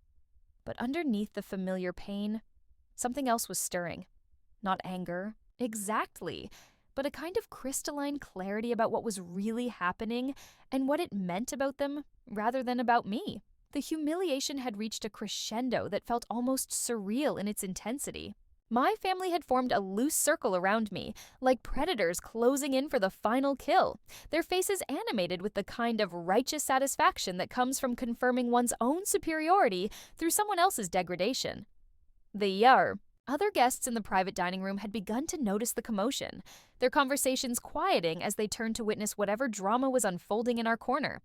But underneath the familiar pain, something else was stirring. Not anger, exactly, but a kind of crystalline clarity about what was really happening and what it meant about them rather than about me. The humiliation had reached a crescendo that felt almost surreal in its intensity. My family had formed a loose circle around me, like predators closing in for the final kill, their faces animated with the kind of righteous satisfaction that comes from confirming one's own superiority through someone else's degradation. Other guests in the private dining room had begun to notice the commotion, their conversations quieting as they turned to witness whatever drama was unfolding in our corner.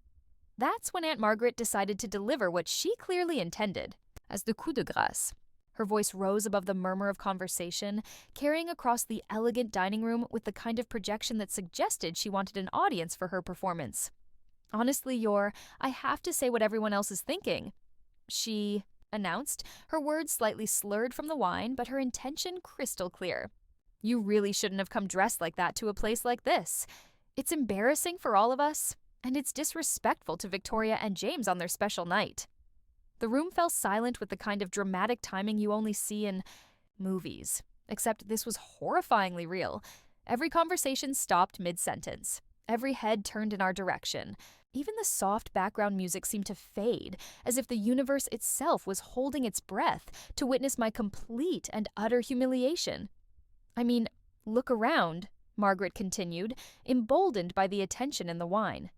That's when Aunt Margaret decided to deliver what she clearly intended, as the coup de grâce. Her voice rose above the murmur of conversation, carrying across the elegant dining room with the kind of projection that suggested she wanted an audience for her performance. Honestly, I have to say what everyone else is thinking. She announced, her words slightly slurred from the wine, but her intention crystal clear. You really shouldn't have come dressed like that to a place like this. It's embarrassing for all of us, and it's disrespectful to Victoria and James on their special night. The room fell silent with the kind of dramatic timing you only see in movies, except this was horrifyingly real. Every conversation stopped mid-sentence. Every head turned in our direction. Even the soft background music seemed to fade, as if the universe itself was holding its breath to witness my complete and utter humiliation. I mean, look around, Margaret continued, emboldened by the attention and the wine.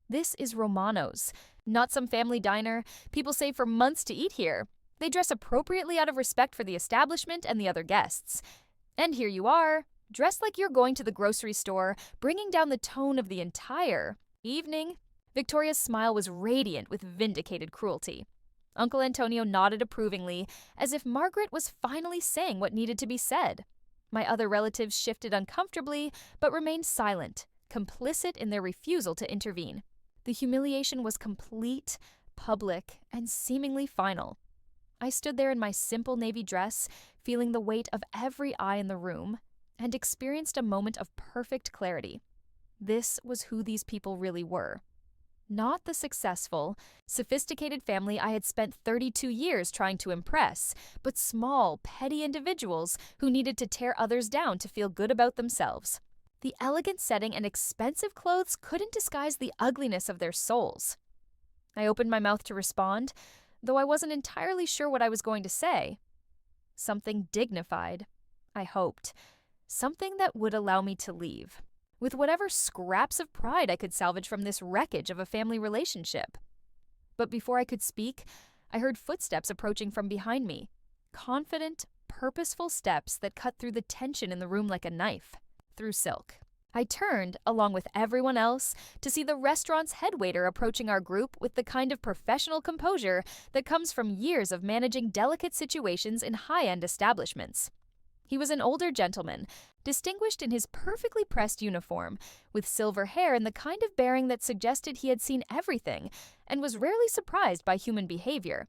This is Romano's, not some family diner. People save for months to eat here. They dress appropriately out of respect for the establishment and the other guests. And here you are, dressed like you're going to the grocery store, bringing down the tone of the entire evening. Victoria's smile was radiant with vindicated cruelty. Uncle Antonio nodded approvingly, as if Margaret was finally saying what needed to be said. My other relatives shifted uncomfortably, but remained silent, complicit in their refusal to intervene. The humiliation was complete, public, and seemingly final. I stood there in my simple navy dress, feeling the weight of every eye in the room, and experienced a moment of perfect clarity. This was who these people really were. Not the successful, sophisticated family I had spent 32 years trying to impress, but small, petty individuals who needed to tear others down to feel good about themselves. The elegant setting and expensive clothes couldn't disguise the ugliness of their souls. I opened my mouth to respond, though I wasn't entirely sure what I was going to say. Something dignified, I hoped. Something that would allow me to leave, with whatever scraps of pride I could salvage from this wreckage of a family relationship. But before I could speak, I heard footsteps approaching from behind me. Confident, purposeful steps that cut through the tension in the room like a knife, through silk. I turned, along with everyone else, to see the restaurant's head waiter approaching our group with the kind of professional composure that comes from years of managing delicate situations in high-end establishments. He was an older gentleman, distinguished in his perfectly pressed uniform, with silver hair and the kind of bearing that suggested he had seen everything and was rarely surprised by human behavior.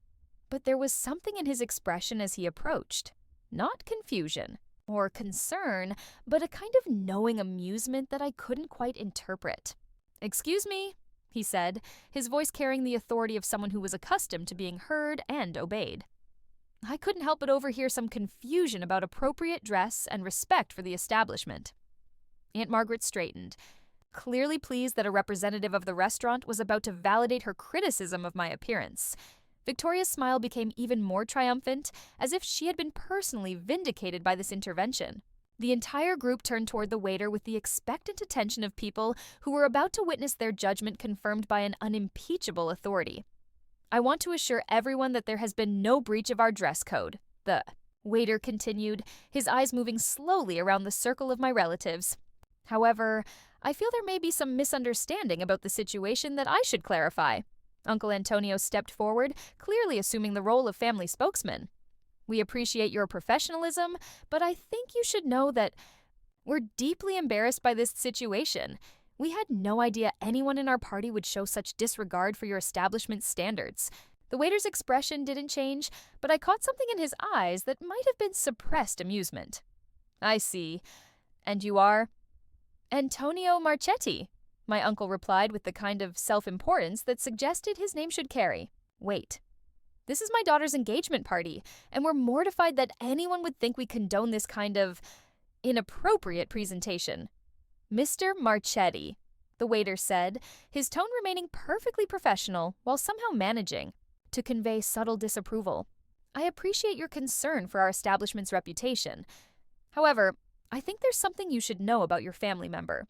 But there was something in his expression as he approached. Not confusion or concern, but a kind of knowing amusement that I couldn't quite interpret. "Excuse me," he said, his voice carrying the authority of someone who was accustomed to being heard and obeyed. I couldn't help but overhear some confusion about appropriate dress and respect for the establishment. Aunt Margaret straightened, clearly pleased that a representative of the restaurant was about to validate her criticism of my appearance. Victoria's smile became even more triumphant, as if she had been personally vindicated by this intervention. The entire group turned toward the waiter with the expectant attention of people who were about to witness their judgment confirmed by an unimpeachable authority. "I want to assure everyone that there has been no breach of our dress code," the waiter continued, his eyes moving slowly around the circle of my relatives. "However, I feel there may be some misunderstanding about the situation that I should clarify." Uncle Antonio stepped forward, clearly assuming the role of family spokesman. "We appreciate your professionalism, but I think you should know that we're deeply embarrassed by this situation. We had no idea anyone in our party would show such disregard for your establishment's standards." The waiter's expression didn't change, but I caught something in his eyes that might have been suppressed amusement. "I see. And you are?" "Antonio Marchetti," my uncle replied with the kind of self-importance that suggested his name should carry weight. "This is my daughter's engagement party, and we're mortified that anyone would think we condone this kind of inappropriate presentation." "Mr. Marchetti," the waiter said, his tone remaining perfectly professional while somehow managing to convey subtle disapproval. I appreciate your concern for our establishment's reputation. However, I think there's something you should know about your family member."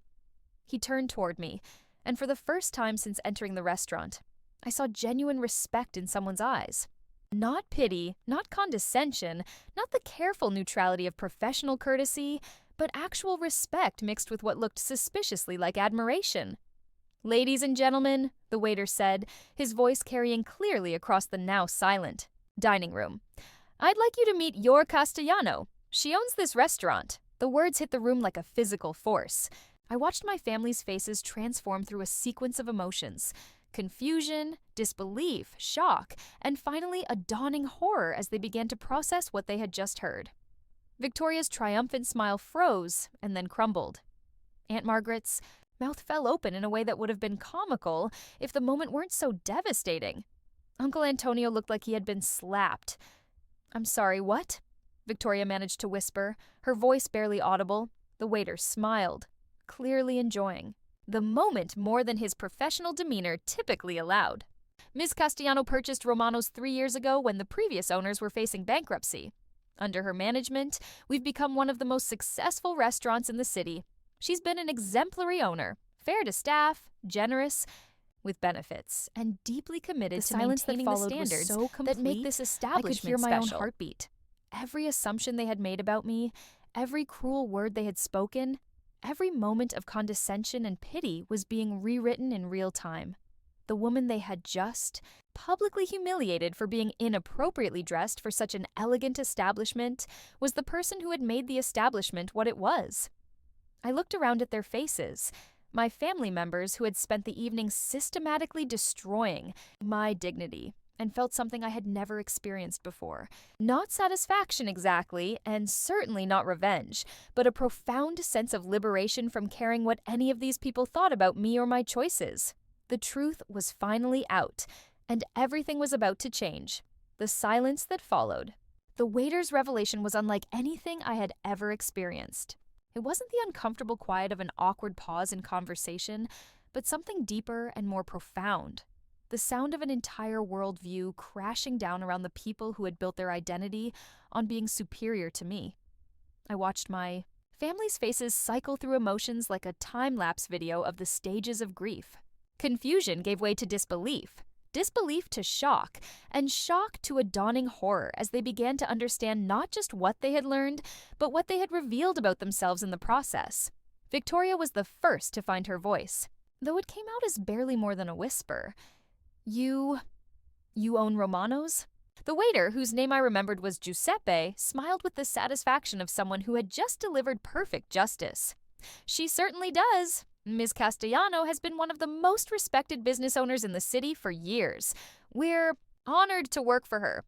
He turned toward me, and for the first time since entering the restaurant, I saw genuine respect in someone's eyes. Not pity, not condescension, not the careful neutrality of professional courtesy, but actual respect mixed with what looked suspiciously like admiration. "Ladies and gentlemen," the waiter said, his voice carrying clearly across the now silent dining room, "I'd like you to meet your Castellano. She owns this restaurant." The words hit the room like a physical force. I watched my family's faces transform through a sequence of emotions: confusion, disbelief, shock, and finally a dawning horror as they began to process what they had just heard. Victoria's triumphant smile froze and then crumbled. Aunt Margaret's mouth fell open in a way that would have been comical if the moment weren't so devastating. Uncle Antonio looked like he had been slapped. "I'm sorry, what?" Victoria managed to whisper, her voice barely audible. The waiter smiled, clearly enjoying the moment more than his professional demeanor typically allowed. "Miss Castellano purchased Romano's 3 years ago when the previous owners were facing bankruptcy. Under her management, we've become one of the most successful restaurants in the city. She's been an exemplary owner, fair to staff, generous, with benefits, and deeply committed to maintaining the standards that make this establishment special." I could hear my own heartbeat. Every assumption they had made about me, every cruel word they had spoken, every moment of condescension and pity was being rewritten in real time. The woman they had just publicly humiliated for being inappropriately dressed for such an elegant establishment was the person who had made the establishment what it was. I looked around at their faces, my family members who had spent the evening systematically destroying my dignity, and felt something I had never experienced before. Not satisfaction exactly, and certainly not revenge, but a profound sense of liberation from caring what any of these people thought about me or my choices. The truth was finally out, and everything was about to change. The silence that followed. The waiter's revelation was unlike anything I had ever experienced. It wasn't the uncomfortable quiet of an awkward pause in conversation, but something deeper and more profound. The sound of an entire worldview crashing down around the people who had built their identity on being superior to me. I watched my family's faces cycle through emotions like a time-lapse video of the stages of grief. Confusion gave way to disbelief, disbelief to shock, and shock to a dawning horror as they began to understand not just what they had learned, but what they had revealed about themselves in the process. Victoria was the first to find her voice, though it came out as barely more than a whisper. You own Romano's?" The waiter, whose name I remembered was Giuseppe, smiled with the satisfaction of someone who had just delivered perfect justice. "She certainly does. Ms. Castellano has been one of the most respected business owners in the city for years. We're honored to work for her."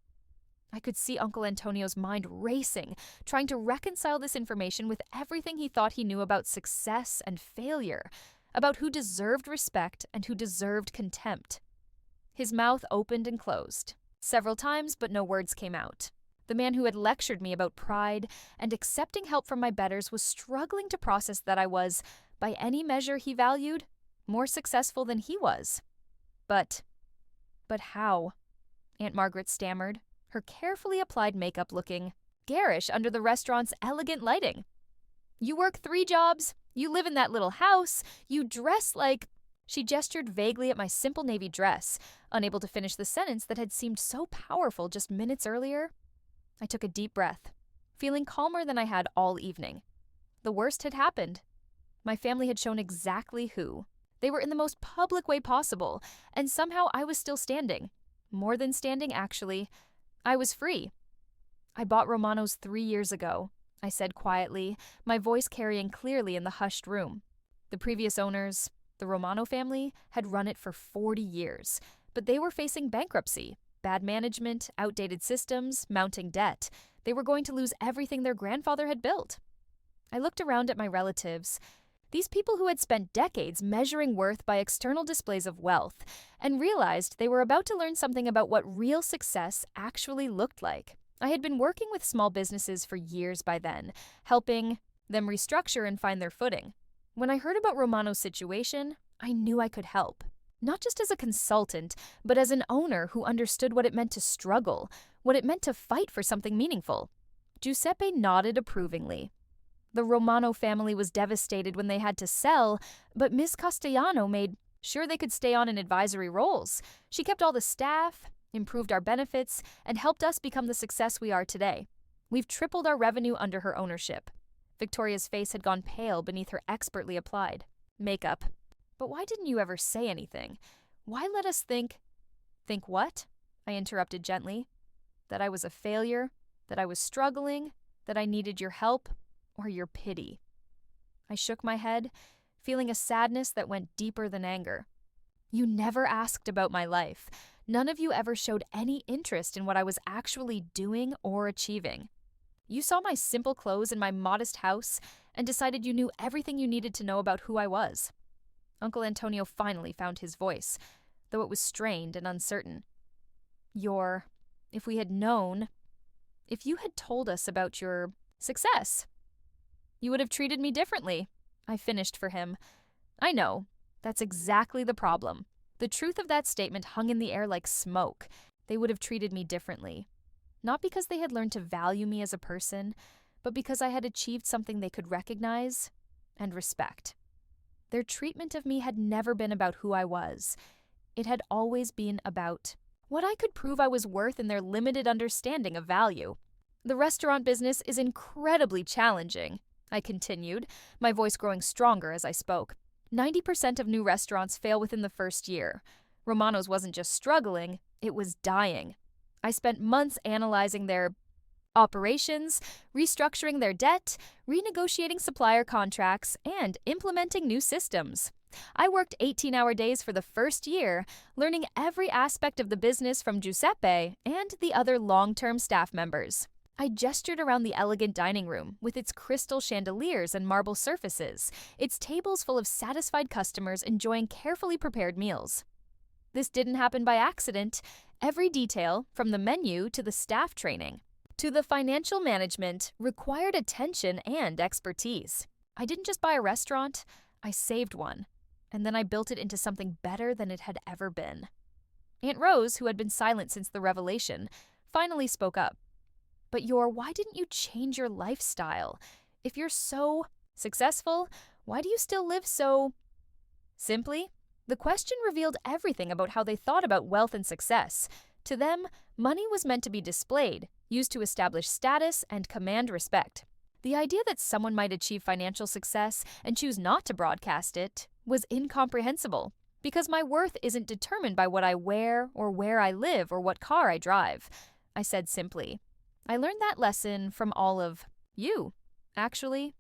I could see Uncle Antonio's mind racing, trying to reconcile this information with everything he thought he knew about success and failure, about who deserved respect and who deserved contempt. His mouth opened and closed several times, but no words came out. The man who had lectured me about pride and accepting help from my betters was struggling to process that I was, by any measure he valued, more successful than he was. But how?" Aunt Margaret stammered, her carefully applied makeup looking garish under the restaurant's elegant lighting. "You work 3 jobs, you live in that little house, you dress like—" She gestured vaguely at my simple navy dress, unable to finish the sentence that had seemed so powerful just minutes earlier. I took a deep breath, feeling calmer than I had all evening. The worst had happened. My family had shown exactly who. They were in the most public way possible, and somehow I was still standing. More than standing, actually. I was free. "I bought Romano's 3 years ago," I said quietly, my voice carrying clearly in the hushed room. The previous owners, the Romano family, had run it for 40 years, but they were facing bankruptcy, bad management, outdated systems, mounting debt. They were going to lose everything their grandfather had built. I looked around at my relatives, these people who had spent decades measuring worth by external displays of wealth, and realized they were about to learn something about what real success actually looked like. I had been working with small businesses for years by then, helping them restructure and find their footing. When I heard about Romano's situation, I knew I could help. Not just as a consultant, but as an owner who understood what it meant to struggle, what it meant to fight for something meaningful. Giuseppe nodded approvingly. The Romano family was devastated when they had to sell, but Miss Castellano made sure they could stay on in advisory roles. She kept all the staff, improved our benefits, and helped us become the success we are today. We've tripled our revenue under her ownership. Victoria's face had gone pale beneath her expertly applied makeup. But why didn't you ever say anything? Why let us think— Think what? I interrupted gently. That I was a failure? That I was struggling? That I needed your help? Or your pity? I shook my head, feeling a sadness that went deeper than anger. You never asked about my life. None of you ever showed any interest in what I was actually doing or achieving. You saw my simple clothes and my modest house and decided you knew everything you needed to know about who I was. Uncle Antonio finally found his voice, though it was strained and uncertain. If we had known, if you had told us about your success, you would have treated me differently, I finished for him. I know, that's exactly the problem. The truth of that statement hung in the air like smoke. They would have treated me differently. Not because they had learned to value me as a person, but because I had achieved something they could recognize and respect. Their treatment of me had never been about who I was. It had always been about what I could prove I was worth in their limited understanding of value. The restaurant business is incredibly challenging, I continued, my voice growing stronger as I spoke. 90% of new restaurants fail within the first year. Romano's wasn't just struggling, it was dying. I spent months analyzing their operations, restructuring their debt, renegotiating supplier contracts, and implementing new systems. I worked 18-hour days for the first year, learning every aspect of the business from Giuseppe and the other long-term staff members. I gestured around the elegant dining room with its crystal chandeliers and marble surfaces, its tables full of satisfied customers enjoying carefully prepared meals. This didn't happen by accident. Every detail, from the menu to the staff training, to the financial management, required attention and expertise. I didn't just buy a restaurant, I saved one, and then I built it into something better than it had ever been. Aunt Rose, who had been silent since the revelation, finally spoke up. But why didn't you change your lifestyle? If you're so successful, why do you still live so simply? The question revealed everything about how they thought about wealth and success. To them, money was meant to be displayed, used to establish status and command respect. The idea that someone might achieve financial success and choose not to broadcast it was incomprehensible, because my worth isn't determined by what I wear or where I live or what car I drive, I said simply. I learned that lesson from all of you, actually.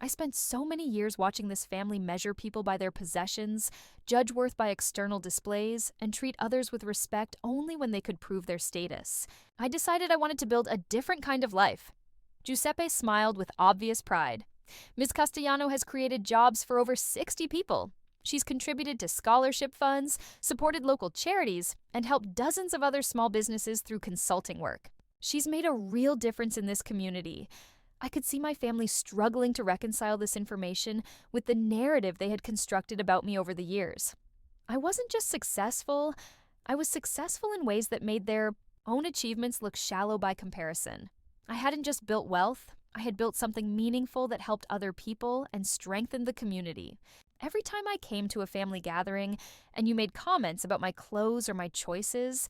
I spent so many years watching this family measure people by their possessions, judge worth by external displays, and treat others with respect only when they could prove their status. I decided I wanted to build a different kind of life. Giuseppe smiled with obvious pride. Ms. Castellano has created jobs for over 60 people. She's contributed to scholarship funds, supported local charities, and helped dozens of other small businesses through consulting work. She's made a real difference in this community. I could see my family struggling to reconcile this information with the narrative they had constructed about me over the years. I wasn't just successful, I was successful in ways that made their own achievements look shallow by comparison. I hadn't just built wealth, I had built something meaningful that helped other people and strengthened the community. Every time I came to a family gathering and you made comments about my clothes or my choices,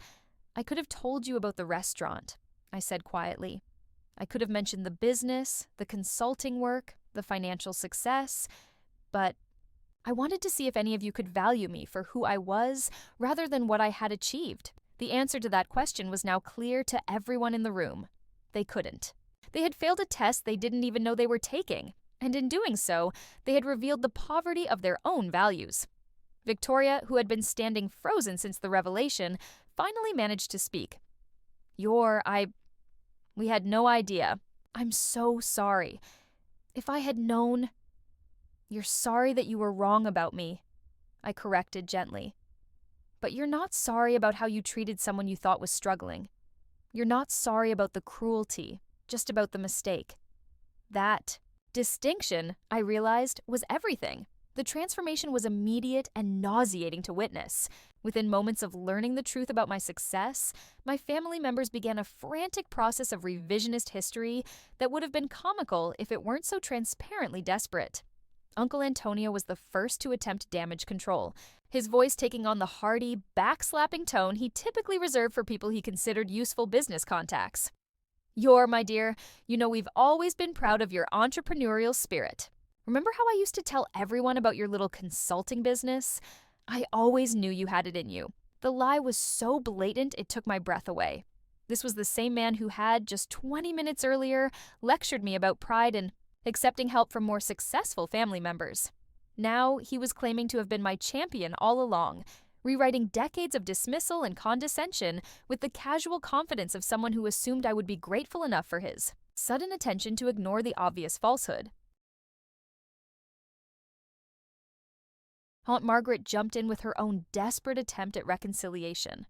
I could have told you about the restaurant, I said quietly. I could have mentioned the business, the consulting work, the financial success, but I wanted to see if any of you could value me for who I was rather than what I had achieved. The answer to that question was now clear to everyone in the room. They couldn't. They had failed a test they didn't even know they were taking, and in doing so, they had revealed the poverty of their own values. Victoria, who had been standing frozen since the revelation, finally managed to speak. We had no idea. I'm so sorry. If I had known— You're sorry that you were wrong about me, I corrected gently. But you're not sorry about how you treated someone you thought was struggling. You're not sorry about the cruelty, just about the mistake. That distinction, I realized, was everything. The transformation was immediate and nauseating to witness. Within moments of learning the truth about my success, my family members began a frantic process of revisionist history that would have been comical if it weren't so transparently desperate. Uncle Antonio was the first to attempt damage control, his voice taking on the hearty, backslapping tone he typically reserved for people he considered useful business contacts. My dear, we've always been proud of your entrepreneurial spirit. Remember how I used to tell everyone about your little consulting business? I always knew you had it in you. The lie was so blatant it took my breath away. This was the same man who had, just 20 minutes earlier, lectured me about pride and accepting help from more successful family members. Now, he was claiming to have been my champion all along, rewriting decades of dismissal and condescension with the casual confidence of someone who assumed I would be grateful enough for his sudden attention to ignore the obvious falsehood. Aunt Margaret jumped in with her own desperate attempt at reconciliation.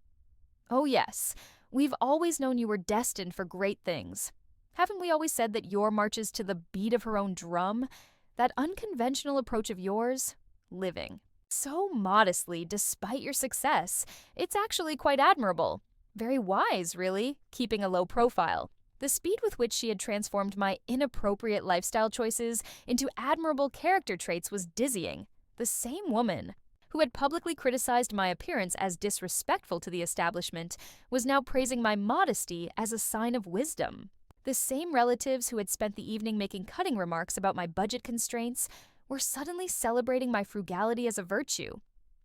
"Oh yes, we've always known you were destined for great things. Haven't we always said that your marches to the beat of her own drum? That unconventional approach of yours? Living so modestly despite your success, it's actually quite admirable. Very wise, really, keeping a low profile." The speed with which she had transformed my inappropriate lifestyle choices into admirable character traits was dizzying. The same woman who had publicly criticized my appearance as disrespectful to the establishment was now praising my modesty as a sign of wisdom. The same relatives who had spent the evening making cutting remarks about my budget constraints were suddenly celebrating my frugality as a virtue.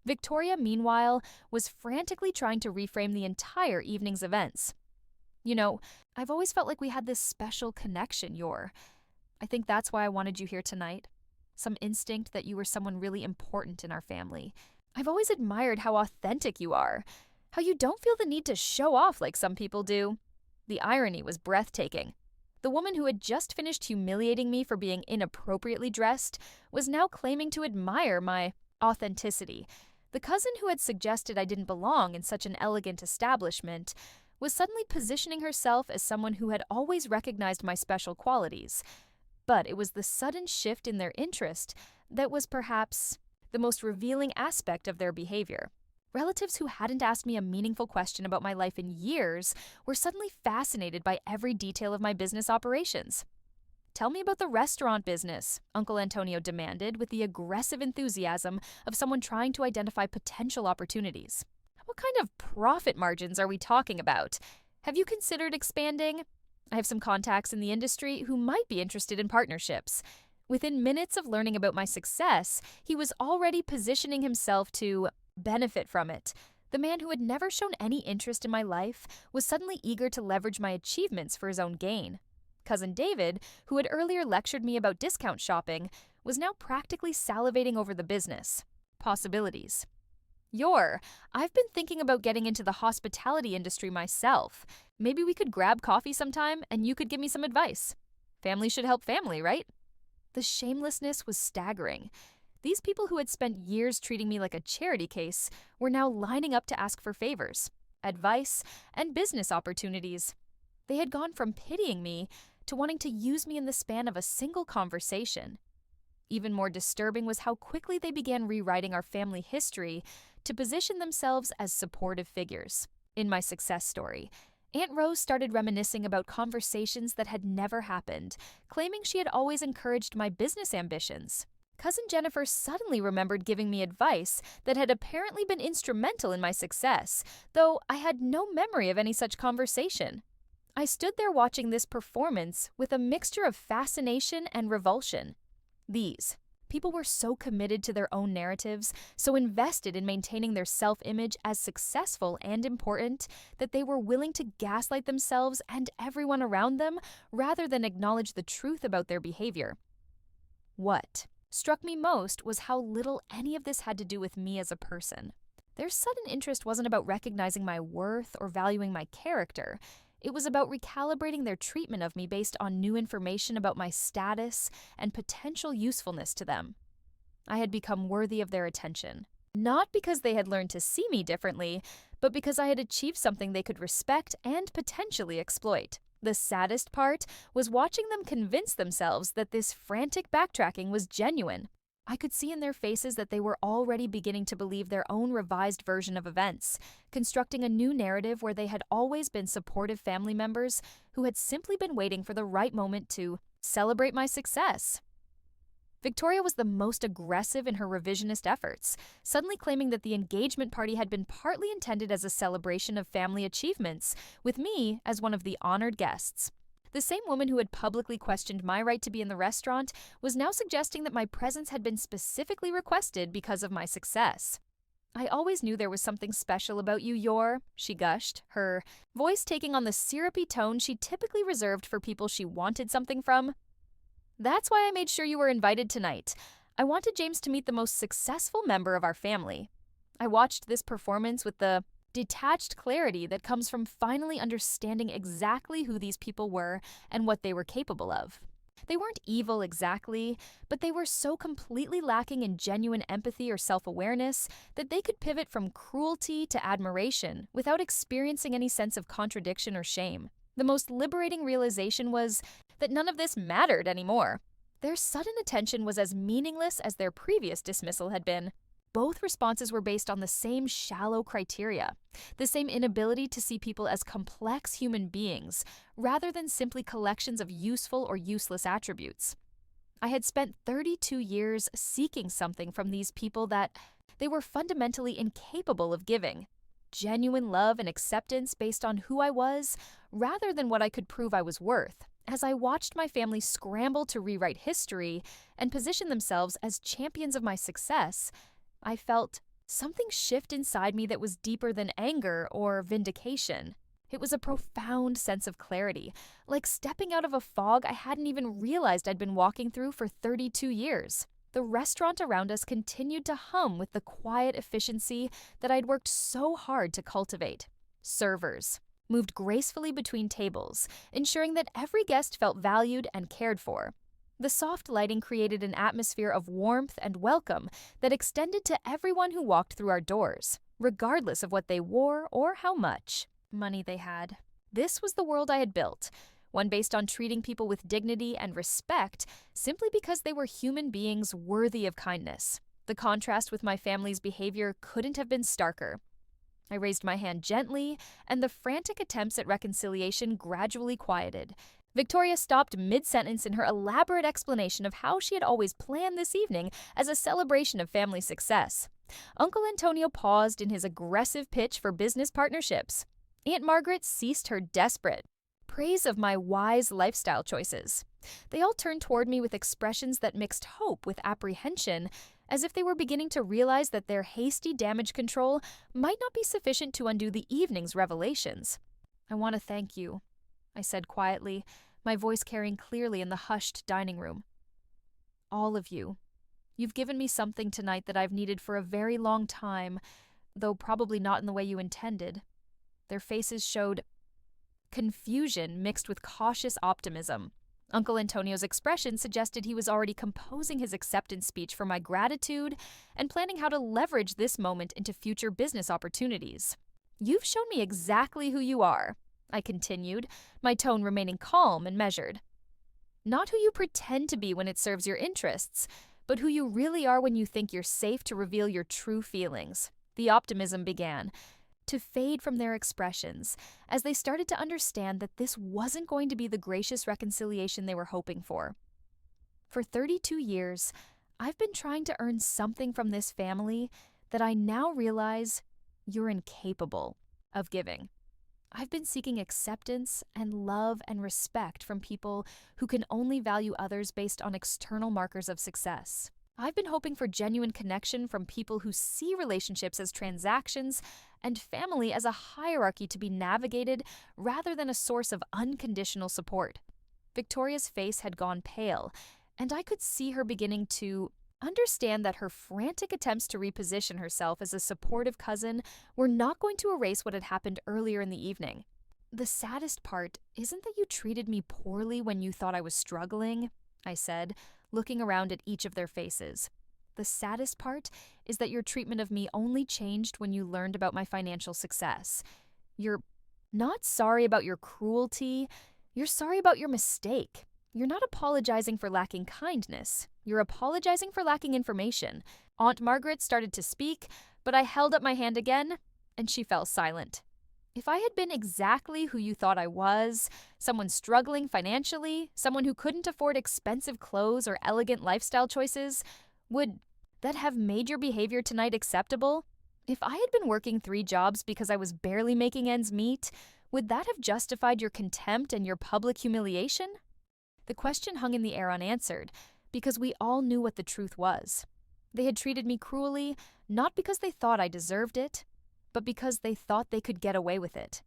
Victoria, meanwhile, was frantically trying to reframe the entire evening's events. I've always felt like we had this special connection, I think that's why I wanted you here tonight. Some instinct that you were someone really important in our family. I've always admired how authentic you are, how you don't feel the need to show off like some people do. The irony was breathtaking. The woman who had just finished humiliating me for being inappropriately dressed was now claiming to admire my authenticity. The cousin who had suggested I didn't belong in such an elegant establishment was suddenly positioning herself as someone who had always recognized my special qualities. But it was the sudden shift in their interest that was perhaps the most revealing aspect of their behavior. Relatives who hadn't asked me a meaningful question about my life in years were suddenly fascinated by every detail of my business operations. "Tell me about the restaurant business," Uncle Antonio demanded with the aggressive enthusiasm of someone trying to identify potential opportunities. "What kind of profit margins are we talking about? Have you considered expanding? I have some contacts in the industry who might be interested in partnerships." Within minutes of learning about my success, he was already positioning himself to benefit from it. The man who had never shown any interest in my life was suddenly eager to leverage my achievements for his own gain. Cousin David, who had earlier lectured me about discount shopping, was now practically salivating over the business possibilities. I've been thinking about getting into the hospitality industry myself. Maybe we could grab coffee sometime and you could give me some advice. Family should help family, right?" The shamelessness was staggering. These people who had spent years treating me like a charity case were now lining up to ask for favors, advice, and business opportunities. They had gone from pitying me to wanting to use me in the span of a single conversation. Even more disturbing was how quickly they began rewriting our family history to position themselves as supportive figures. In my success story, Aunt Rose started reminiscing about conversations that had never happened, claiming she had always encouraged my business ambitions. Cousin Jennifer suddenly remembered giving me advice that had apparently been instrumental in my success, though I had no memory of any such conversation. I stood there watching this performance with a mixture of fascination and revulsion. These people were so committed to their own narratives, so invested in maintaining their self-image as successful and important, that they were willing to gaslight themselves and everyone around them rather than acknowledge the truth about their behavior. What struck me most was how little any of this had to do with me as a person. Their sudden interest wasn't about recognizing my worth or valuing my character. It was about recalibrating their treatment of me based on new information about my status and potential usefulness to them. I had become worthy of their attention, not because they had learned to see me differently, but because I had achieved something they could respect and potentially exploit. The saddest part was watching them convince themselves that this frantic backtracking was genuine. I could see in their faces that they were already beginning to believe their own revised version of events, constructing a new narrative where they had always been supportive family members who had simply been waiting for the right moment to celebrate my success. Victoria was the most aggressive in her revisionist efforts, suddenly claiming that the engagement party had been partly intended as a celebration of family achievements, with me as one of the honored guests. The same woman who had publicly questioned my right to be in the restaurant was now suggesting that my presence had been specifically requested because of my success. "I always knew there was something special about you, Yor," she gushed, her voice taking on the syrupy tone she typically reserved for people she wanted something from. "That's why I made sure you were invited tonight. I wanted James to meet the most successful member of our family." I watched this performance with the detached clarity that comes from finally understanding exactly who these people were and what they were capable of. They weren't evil exactly, but they were so completely lacking in genuine empathy or self-awareness that they could pivot from cruelty to admiration without experiencing any sense of contradiction or shame. The most liberating realization was that none of this mattered anymore. Their sudden attention was as meaningless as their previous dismissal had been. Both responses were based on the same shallow criteria, the same inability to see people as complex human beings, rather than simply collections of useful or useless attributes. I had spent 32 years seeking something from these people that they were fundamentally incapable of giving. Genuine love and acceptance based on who I was, rather than what I could prove I was worth. As I watched my family scramble to rewrite history and position themselves as champions of my success, I felt something shift inside me that was deeper than anger or vindication. It was a profound sense of clarity, like stepping out of a fog I hadn't even realized I'd been walking through for 32 years. The restaurant around us continued to hum with the quiet efficiency that I'd worked so hard to cultivate. Servers moved gracefully between tables, ensuring that every guest felt valued and cared for. The soft lighting created an atmosphere of warmth and welcome that extended to everyone who walked through our doors, regardless of what they wore or how much money they had. This was the world I had built, one based on treating people with dignity and respect simply because they were human beings worthy of kindness. The contrast with my family's behavior couldn't have been starker. I raised my hand gently, and the frantic attempts at reconciliation gradually quieted. Victoria stopped mid-sentence in her elaborate explanation of how she had always planned this evening as a celebration of family success. Uncle Antonio paused in his aggressive pitch for business partnerships. Aunt Margaret ceased her desperate praise of my wise lifestyle choices. They all turned toward me with expressions that mixed hope with apprehension, as if they were beginning to realize that their hasty damage control might not be sufficient to undo the evening's revelations. "I want to thank you," I said quietly, my voice carrying clearly in the hushed dining room. "All of you. You've given me something tonight that I've needed for a very long time, though probably not in the way you intended." Their faces showed confusion mixed with cautious optimism. Uncle Antonio's expression suggested he was already composing his acceptance speech for my gratitude and planning how to leverage this moment into future business opportunities. "You've shown me exactly who you are," I continued, my tone remaining calm and measured. "Not who you pretend to be when it serves your interests, but who you really are when you think you're safe to reveal your true feelings." The optimism began to fade from their expressions as they started to understand that this wasn't going to be the gracious reconciliation they were hoping for. For 32 years, I've been trying to earn something from this family that I now realize you're incapable of giving. I've been seeking acceptance and love and respect from people who can only value others based on external markers of success. I've been hoping for genuine connection from people who see relationships as transactions and family as a hierarchy to be navigated rather than a source of unconditional support. Victoria's face had gone pale, and I could see her beginning to understand that her frantic attempts to reposition herself as a supportive cousin were not going to erase what had happened earlier in the evening. "The saddest part isn't that you treated me poorly when you thought I was struggling," I said, looking around at each of their faces. "The saddest part is that your treatment of me only changed when you learned about my financial success. You're not sorry about your cruelty, you're sorry about your mistake. You're not apologizing for lacking kindness. You're apologizing for lacking information. Aunt Margaret started to speak, but I held up my hand again, and she fell silent. If I had been exactly who you thought I was, someone struggling financially, someone who couldn't afford expensive clothes or elegant lifestyle choices, would that have made your behavior tonight acceptable? If I had been working 3 jobs because I was barely making ends meet, would that have justified your contempt and your public humiliation? The question hung in the air unanswered, because we all knew what the truth was. They had treated me cruelly, not because they thought I deserved it, but because they thought they could get away with it.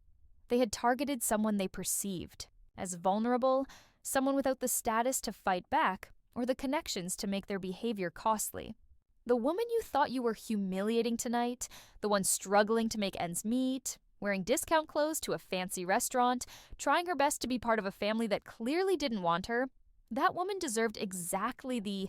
They had targeted someone they perceived as vulnerable, someone without the status to fight back or the connections to make their behavior costly. The woman you thought you were humiliating tonight, the one struggling to make ends meet, wearing discount clothes to a fancy restaurant, trying her best to be part of a family that clearly didn't want her, that woman deserved exactly the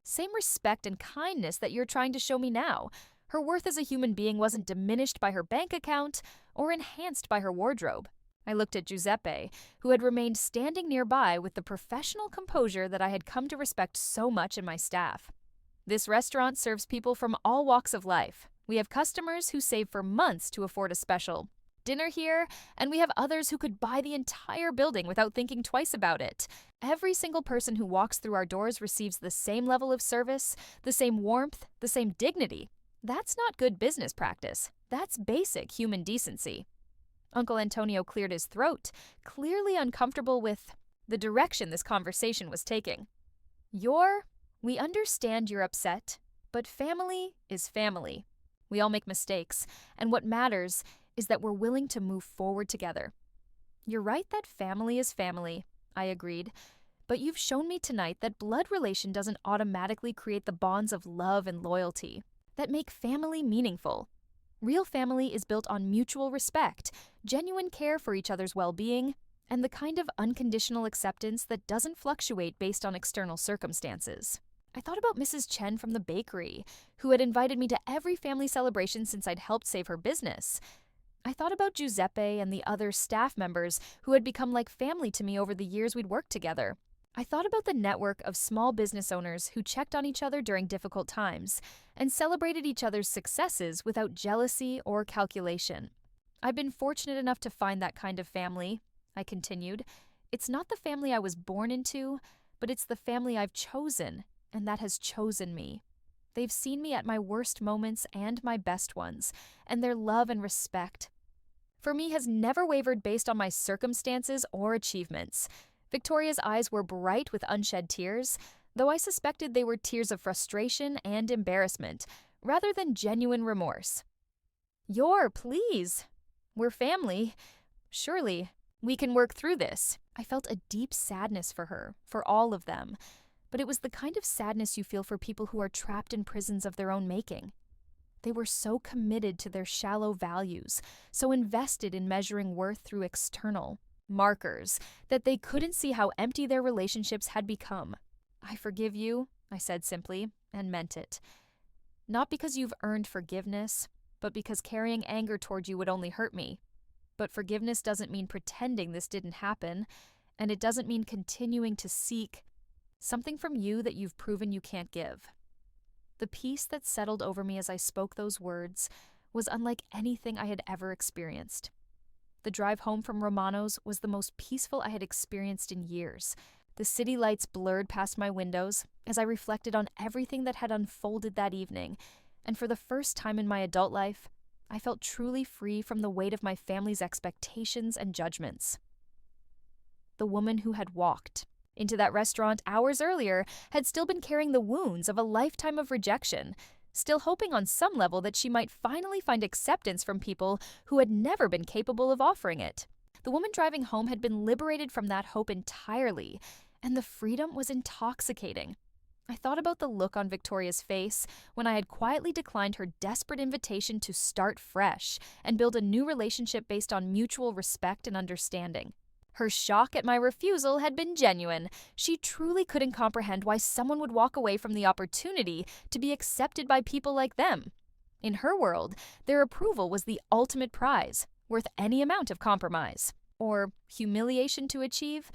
same respect and kindness that you're trying to show me now. Her worth as a human being wasn't diminished by her bank account or enhanced by her wardrobe. I looked at Giuseppe, who had remained standing nearby with the professional composure that I had come to respect so much in my staff. This restaurant serves people from all walks of life. We have customers who save for months to afford a special dinner here, and we have others who could buy the entire building without thinking twice about it. Every single person who walks through our doors receives the same level of service, the same warmth, the same dignity. That's not good business practice. That's basic human decency. Uncle Antonio cleared his throat, clearly uncomfortable with the direction this conversation was taking. We understand you're upset, but family is family. We all make mistakes, and what matters is that we're willing to move forward together. You're right that family is family, I agreed, but you've shown me tonight that blood relation doesn't automatically create the bonds of love and loyalty that make family meaningful. Real family is built on mutual respect, genuine care for each other's well-being, and the kind of unconditional acceptance that doesn't fluctuate based on external circumstances. I thought about Mrs. Chen from the bakery, who had invited me to every family celebration since I'd helped save her business. I thought about Giuseppe and the other staff members who had become like family to me over the years we'd worked together. I thought about the network of small business owners who checked on each other during difficult times and celebrated each other's successes without jealousy or calculation. I've been fortunate enough to find that kind of family, I continued. It's not the family I was born into, but it's the family I've chosen, and that has chosen me. They've seen me at my worst moments and my best ones, and their love and respect for me has never wavered based on my circumstances or achievements. Victoria's eyes were bright with unshed tears, though I suspected they were tears of frustration and embarrassment, rather than genuine remorse. Please. We're family. Surely, we can work through this. I felt a deep sadness for her, for all of them, but it was the kind of sadness you feel for people who are trapped in prisons of their own making. They were so committed to their shallow values, so invested in measuring worth through external markers, that they couldn't see how empty their relationships had become. I forgive you, I said simply, and meant it. Not because you've earned forgiveness, but because carrying anger toward you would only hurt me. But forgiveness doesn't mean pretending this didn't happen, and it doesn't mean continuing to seek something from you that you've proven you can't give. The peace that settled over me as I spoke those words was unlike anything I had ever experienced. The drive home from Romano's was the most peaceful I had experienced in years. The city lights blurred past my windows as I reflected on everything that had unfolded that evening, and for the first time in my adult life, I felt truly free from the weight of my family's expectations and judgments. The woman who had walked into that restaurant hours earlier had still been carrying the wounds of a lifetime of rejection, still hoping on some level that she might finally find acceptance from people who had never been capable of offering it. The woman driving home had been liberated from that hope entirely, and the freedom was intoxicating. I thought about the look on Victoria's face when I had quietly declined her desperate invitation to start fresh and build a new relationship based on mutual respect and understanding. Her shock at my refusal had been genuine. She truly couldn't comprehend why someone would walk away from the opportunity to be accepted by people like them. In her world, their approval was the ultimate prize, worth any amount of compromise or humiliation to achieve.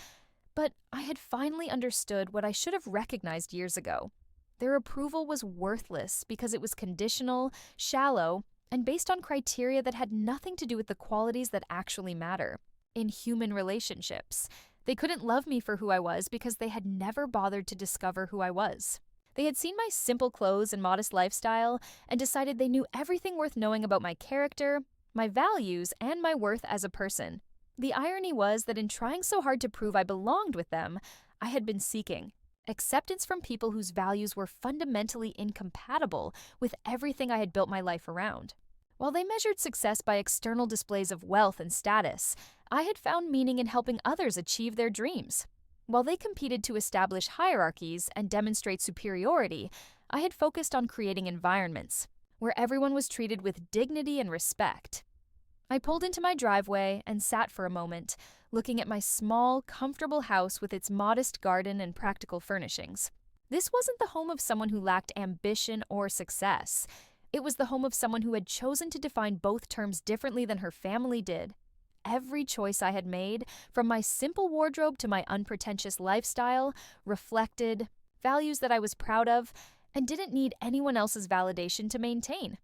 But I had finally understood what I should have recognized years ago. Their approval was worthless because it was conditional, shallow, and based on criteria that had nothing to do with the qualities that actually matter in human relationships. They couldn't love me for who I was because they had never bothered to discover who I was. They had seen my simple clothes and modest lifestyle and decided they knew everything worth knowing about my character, my values, and my worth as a person. The irony was that in trying so hard to prove I belonged with them, I had been seeking acceptance from people whose values were fundamentally incompatible with everything I had built my life around. While they measured success by external displays of wealth and status, I had found meaning in helping others achieve their dreams. While they competed to establish hierarchies and demonstrate superiority, I had focused on creating environments where everyone was treated with dignity and respect. I pulled into my driveway and sat for a moment, looking at my small, comfortable house with its modest garden and practical furnishings. This wasn't the home of someone who lacked ambition or success. It was the home of someone who had chosen to define both terms differently than her family did. Every choice I had made, from my simple wardrobe to my unpretentious lifestyle, reflected values that I was proud of and didn't need anyone else's validation to maintain.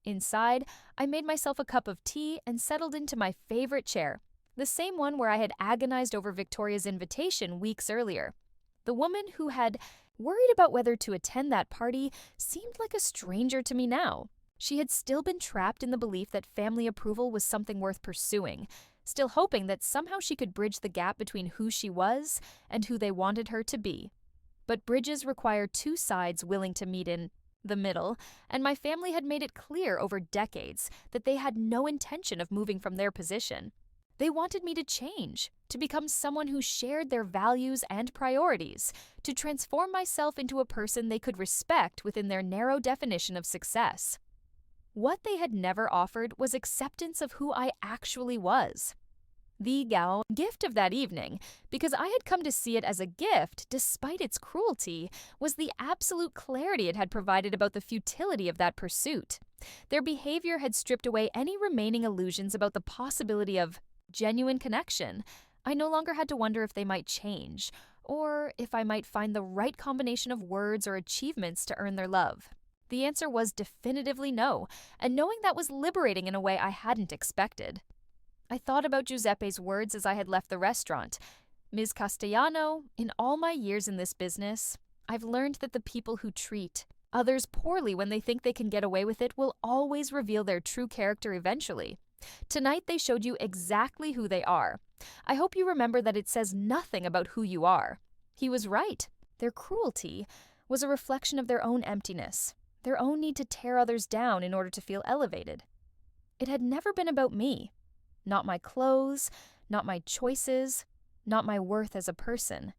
Inside, I made myself a cup of tea and settled into my favorite chair, the same one where I had agonized over Victoria's invitation weeks earlier. The woman who had worried about whether to attend that party seemed like a stranger to me now. She had still been trapped in the belief that family approval was something worth pursuing, still hoping that somehow she could bridge the gap between who she was and who they wanted her to be. But bridges require two sides willing to meet in the middle, and my family had made it clear over decades that they had no intention of moving from their position. They wanted me to change, to become someone who shared their values and priorities, to transform myself into a person they could respect within their narrow definition of success. What they had never offered was acceptance of who I actually was. The gift of that evening, because I had come to see it as a gift despite its cruelty, was the absolute clarity it had provided about the futility of that pursuit. Their behavior had stripped away any remaining illusions about the possibility of genuine connection. I no longer had to wonder if they might change, or if I might find the right combination of words or achievements to earn their love. The answer was definitively no, and knowing that was liberating in a way I hadn't expected. I thought about Giuseppe's words as I had left the restaurant. Ms. Castellano, in all my years in this business, I've learned that the people who treat others poorly when they think they can get away with it will always reveal their true character eventually. Tonight they showed you exactly who they are. I hope you remember that it says nothing about who you are. He was right. Their cruelty was a reflection of their own emptiness, their own need to tear others down in order to feel elevated. It had never been about me. Not my clothes, not my choices, not my worth as a person.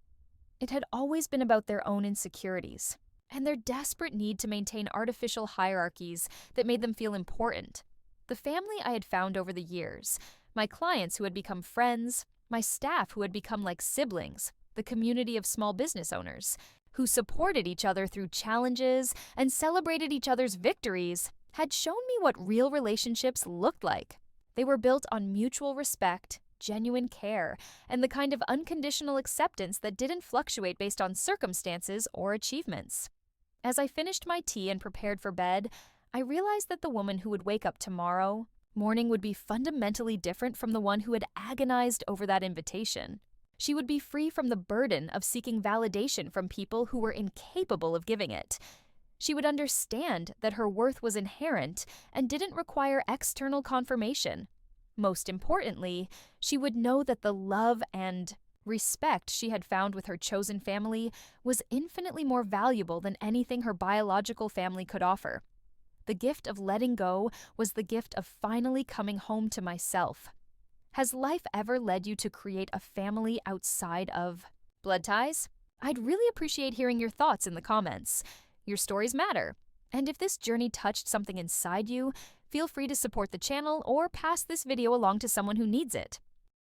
It had always been about their own insecurities and their desperate need to maintain artificial hierarchies that made them feel important. The family I had found over the years, my clients who had become friends, my staff who had become like siblings, the community of small business owners who supported each other through challenges and celebrated each other's victories, had shown me what real relationships looked like. They were built on mutual respect, genuine care, and the kind of unconditional acceptance that didn't fluctuate based on circumstances or achievements. As I finished my tea and prepared for bed, I realized that the woman who would wake up tomorrow morning would be fundamentally different from the one who had agonized over that invitation. She would be free from the burden of seeking validation from people who were incapable of giving it. She would understand that her worth was inherent and didn't require external confirmation. Most importantly, she would know that the love and respect she had found with her chosen family was infinitely more valuable than anything her biological family could offer. The gift of letting go was the gift of finally coming home to myself. Has life ever led you to create a family outside of blood ties? I'd really appreciate hearing your thoughts in the comments. Your stories matter. And if this journey touched something inside you, feel free to support the channel or pass this video along to someone who needs it.